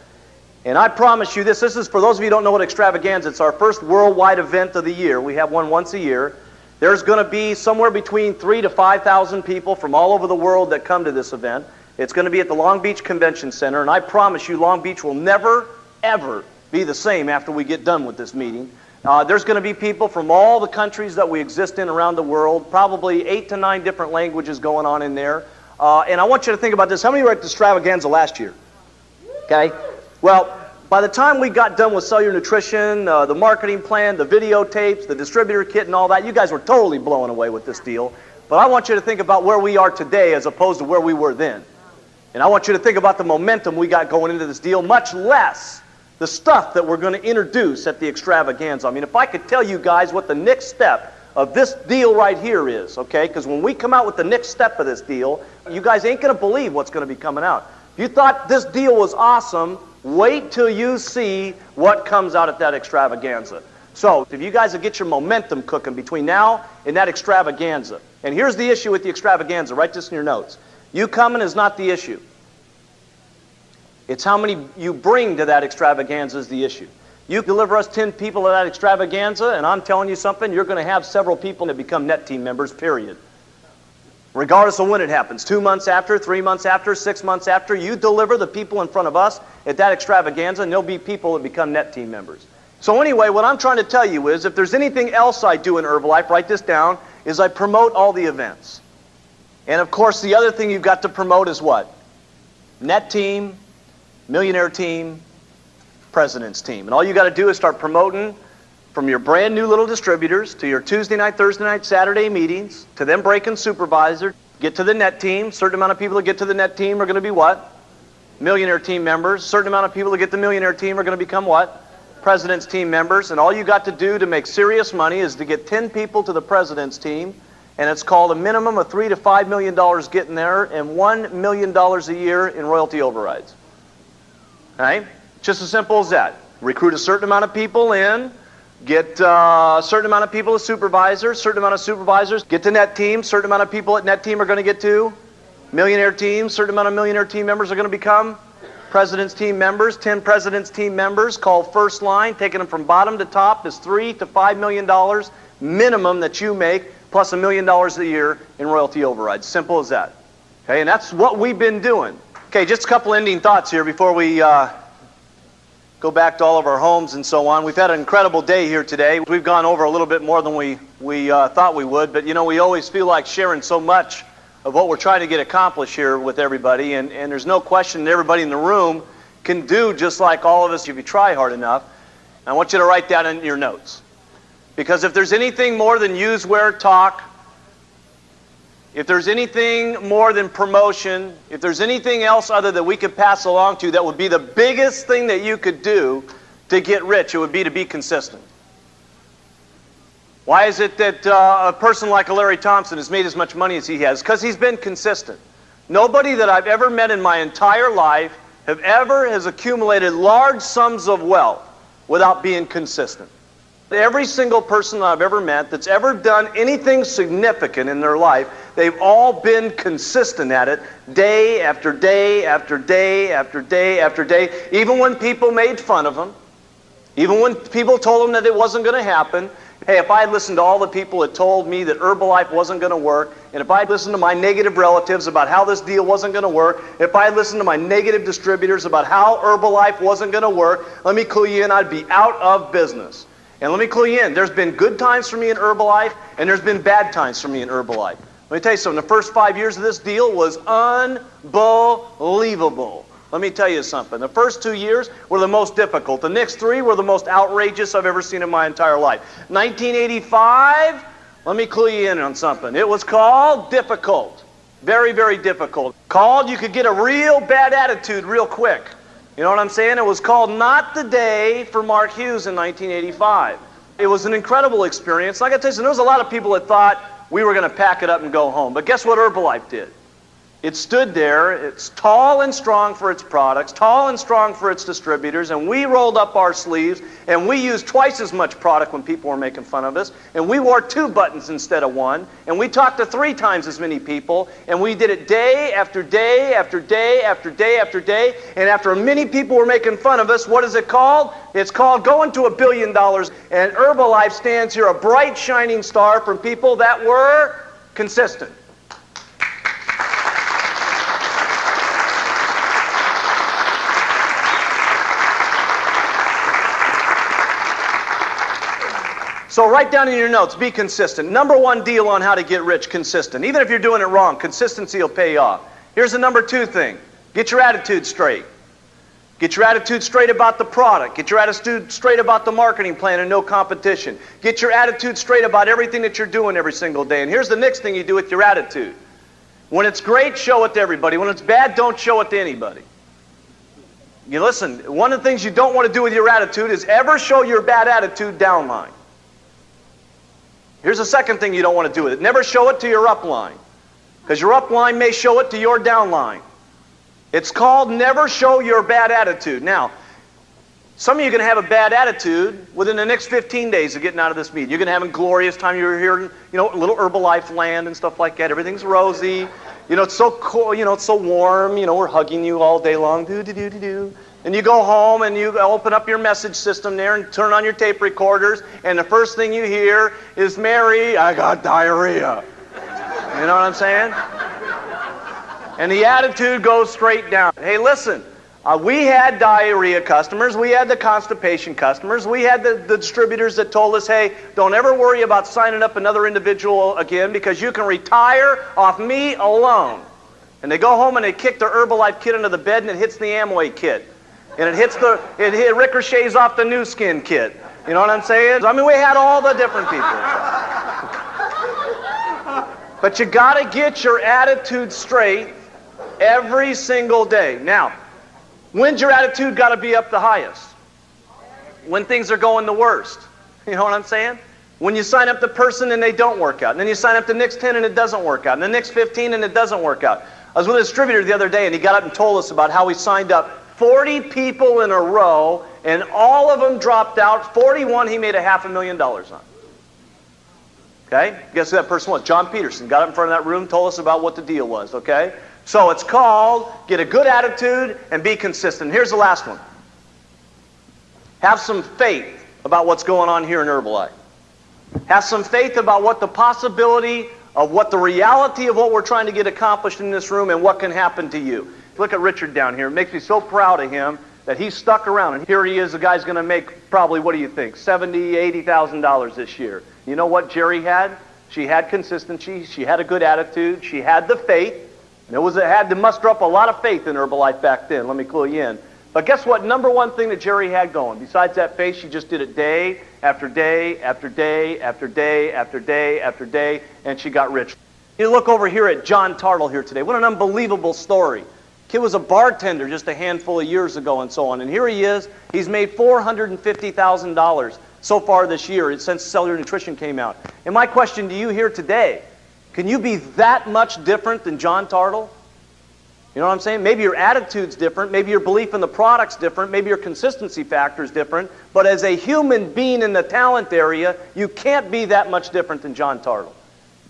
And I promise you this is for those of you who don't know what extravaganza is. It's our first worldwide event of the year. We have one once a year. There's going to be somewhere between 3,000 to 5,000 people from all over the world that come to this event. It's going to be at the Long Beach Convention Center, and I promise you Long Beach will never, ever be the same after we get done with this meeting. There's going to be people from all the countries that we exist in around the world, probably 8 to 9 different languages going on in there. And I want you to think about this. How many were at the extravaganza last year? Okay. Well, by the time we got done with cellular nutrition, the marketing plan, the videotapes, the distributor kit and all that, you guys were totally blown away with this deal. But I want you to think about where we are today as opposed to where we were then. And I want you to think about the momentum we got going into this deal, much less the stuff that we're going to introduce at the extravaganza. I mean, if I could tell you guys what the next step of this deal right here is, okay? Because when we come out with the next step of this deal, you guys ain't going to believe what's going to be coming out. If you thought this deal was awesome, wait till you see what comes out at that extravaganza. So, if you guys will get your momentum cooking between now and that extravaganza. And here's the issue with the extravaganza. Write this in your notes. You coming is not the issue. It's how many you bring to that extravaganza is the issue. You deliver us 10 people to that extravaganza, and I'm telling you something, you're going to have several people that become net team members, period. Regardless of when it happens, 2 months after, 3 months after, 6 months after, you deliver the people in front of us at that extravaganza, and there'll be people that become net team members. So anyway, what I'm trying to tell you is, if there's anything else I do in Herbalife, write this down, is I promote all the events. And of course, the other thing you've got to promote is what? Net team, millionaire team, president's team. And all you got to do is start promoting from your brand new little distributors to your Tuesday night, Thursday night, Saturday meetings, to them breaking supervisor, get to the net team. Certain amount of people that get to the net team are going to be what? Millionaire team members. Certain amount of people that get the millionaire team are going to become what? President's team members. And all you got to do to make serious money is to get 10 people to the president's team. And it's called a minimum of $3 to $5 million getting there and $1 million a year in royalty overrides. Right? Just as simple as that. Recruit a certain amount of people in, get a certain amount of people as supervisors, certain amount of supervisors, get to net team, certain amount of people at net team are going to get to millionaire teams, certain amount of millionaire team members are going to become president's team members, 10 president's team members called first line, taking them from bottom to top is $3 to $5 million minimum that you make, plus $1 million a year in royalty overrides. Simple as that. Okay, and that's what we've been doing. Okay, just a couple ending thoughts here before we go back to all of our homes and so on. We've had an incredible day here today. We've gone over a little bit more than we thought we would, but you know, we always feel like sharing so much of what we're trying to get accomplished here with everybody, and there's no question that everybody in the room can do just like all of us if you try hard enough. I want you to write that in your notes. Because if there's anything more than use, wear, talk, if there's anything more than promotion, if there's anything else other that we could pass along to you that would be the biggest thing that you could do to get rich, it would be to be consistent. Why is it that a person like Larry Thompson has made as much money as he has? Because he's been consistent. Nobody that I've ever met in my entire life has accumulated large sums of wealth without being consistent. Every single person that I've ever met that's ever done anything significant in their life, they've all been consistent at it day after day after day after day after day, even when people made fun of them, even when people told them that it wasn't going to happen. Hey, if I had listened to all the people that told me that Herbalife wasn't going to work, and if I had listened to my negative relatives about how this deal wasn't going to work, if I had listened to my negative distributors about how Herbalife wasn't going to work, let me clue you in, I'd be out of business. And let me clue you in, there's been good times for me in Herbalife, and there's been bad times for me in Herbalife. Let me tell you something, the first 5 years of this deal was unbelievable. Let me tell you something, the first 2 years were the most difficult. The next 3 were the most outrageous I've ever seen in my entire life. 1985, let me clue you in on something. It was called difficult. Very, very difficult. Called you could get a real bad attitude real quick. You know what I'm saying? It was called Not the Day for Mark Hughes in 1985. It was an incredible experience. Like I tell you, there was a lot of people that thought we were going to pack it up and go home. But guess what Herbalife did? It stood there, it's tall and strong for its products, tall and strong for its distributors, and we rolled up our sleeves, and we used twice as much product when people were making fun of us, and we wore 2 buttons instead of 1, and we talked to 3 times as many people, and we did it day after day after day after day after day, and after many people were making fun of us, what is it called? It's called going to $1 billion, and Herbalife stands here, a bright shining star from people that were consistent. So write down in your notes, be consistent. Number 1 deal on how to get rich, consistent. Even if you're doing it wrong, consistency will pay you off. Here's the number 2 thing. Get your attitude straight. Get your attitude straight about the product. Get your attitude straight about the marketing plan and no competition. Get your attitude straight about everything that you're doing every single day. And here's the next thing you do with your attitude. When it's great, show it to everybody. When it's bad, don't show it to anybody. You listen, one of the things you don't want to do with your attitude is ever show your bad attitude downline. Here's the second thing you don't want to do with it. Never show it to your upline, because your upline may show it to your downline. It's called never show your bad attitude. Now, some of you are going to have a bad attitude within the next 15 days of getting out of this meeting. You're going to have a glorious time. You're here in, little Herbalife land and stuff like that. Everything's rosy. It's so cool. It's so warm. We're hugging you all day long. Do. And you go home and you open up your message system there and turn on your tape recorders, and the first thing you hear is, Mary, I got diarrhea. You know what I'm saying? And the attitude goes straight down. Hey, listen, we had diarrhea customers, we had the constipation customers, we had the distributors that told us, hey, don't ever worry about signing up another individual again because you can retire off me alone. And they go home and they kick the Herbalife kit under the bed and it hits the Amway kit. And it ricochets off the New Skin kit. You know what I'm saying? I mean, we had all the different people. But you got to get your attitude straight every single day. Now, when's your attitude got to be up the highest? When things are going the worst. You know what I'm saying? When you sign up the person and they don't work out. And then you sign up the next 10 and it doesn't work out. And the next 15 and it doesn't work out. I was with a distributor the other day and he got up and told us about how he signed up 40 people in a row, and all of them dropped out. 41 he made $500,000 on. Okay? Guess who that person was? John Peterson. Got up in front of that room, told us about what the deal was. Okay? So it's called get a good attitude and be consistent. Here's the last one. Have some faith about what's going on here in Herbalife. Have some faith about what the possibility of what the reality of what we're trying to get accomplished in this room and what can happen to you. Look at Richard down here. It makes me so proud of him that he stuck around. And here he is, the guy's going to make probably, what do you think, $70,000, $80,000 this year. You know what Jerry had? She had consistency. She had a good attitude. She had the faith. And it had to muster up a lot of faith in Herbalife back then. Let me clue you in. But guess what? Number 1 thing that Jerry had going, besides that faith, she just did it day after day after day after day after day after day, and she got rich. You look over here at John Tartle here today. What an unbelievable story. Kid was a bartender just a handful of years ago and so on. And here he is. He's made $450,000 so far this year since Cellular Nutrition came out. And my question to you here today, can you be that much different than John Tartle? You know what I'm saying? Maybe your attitude's different. Maybe your belief in the product's different. Maybe your consistency factor's different. But as a human being in the talent area, you can't be that much different than John Tartle.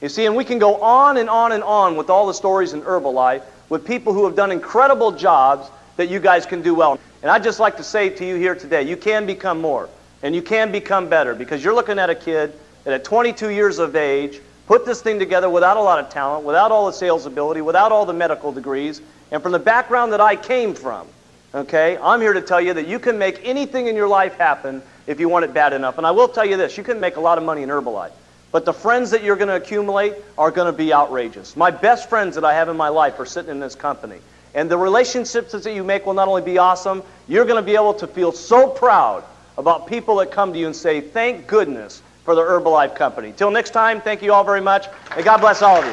You see, and we can go on and on and on with all the stories in Herbalife with people who have done incredible jobs that you guys can do well. And I'd just like to say to you here today, you can become more, and you can become better, because you're looking at a kid that at 22 years of age put this thing together without a lot of talent, without all the sales ability, without all the medical degrees, and from the background that I came from, okay, I'm here to tell you that you can make anything in your life happen if you want it bad enough. And I will tell you this, you can make a lot of money in Herbalife. But the friends that you're going to accumulate are going to be outrageous. My best friends that I have in my life are sitting in this company. And the relationships that you make will not only be awesome, you're going to be able to feel so proud about people that come to you and say, thank goodness for the Herbalife company. Till next time, thank you all very much, and God bless all of you.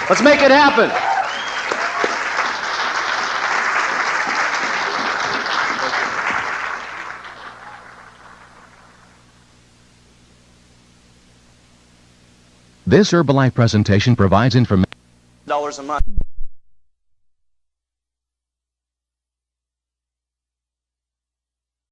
Let's make it happen. This Herbalife presentation provides information. $1 a month.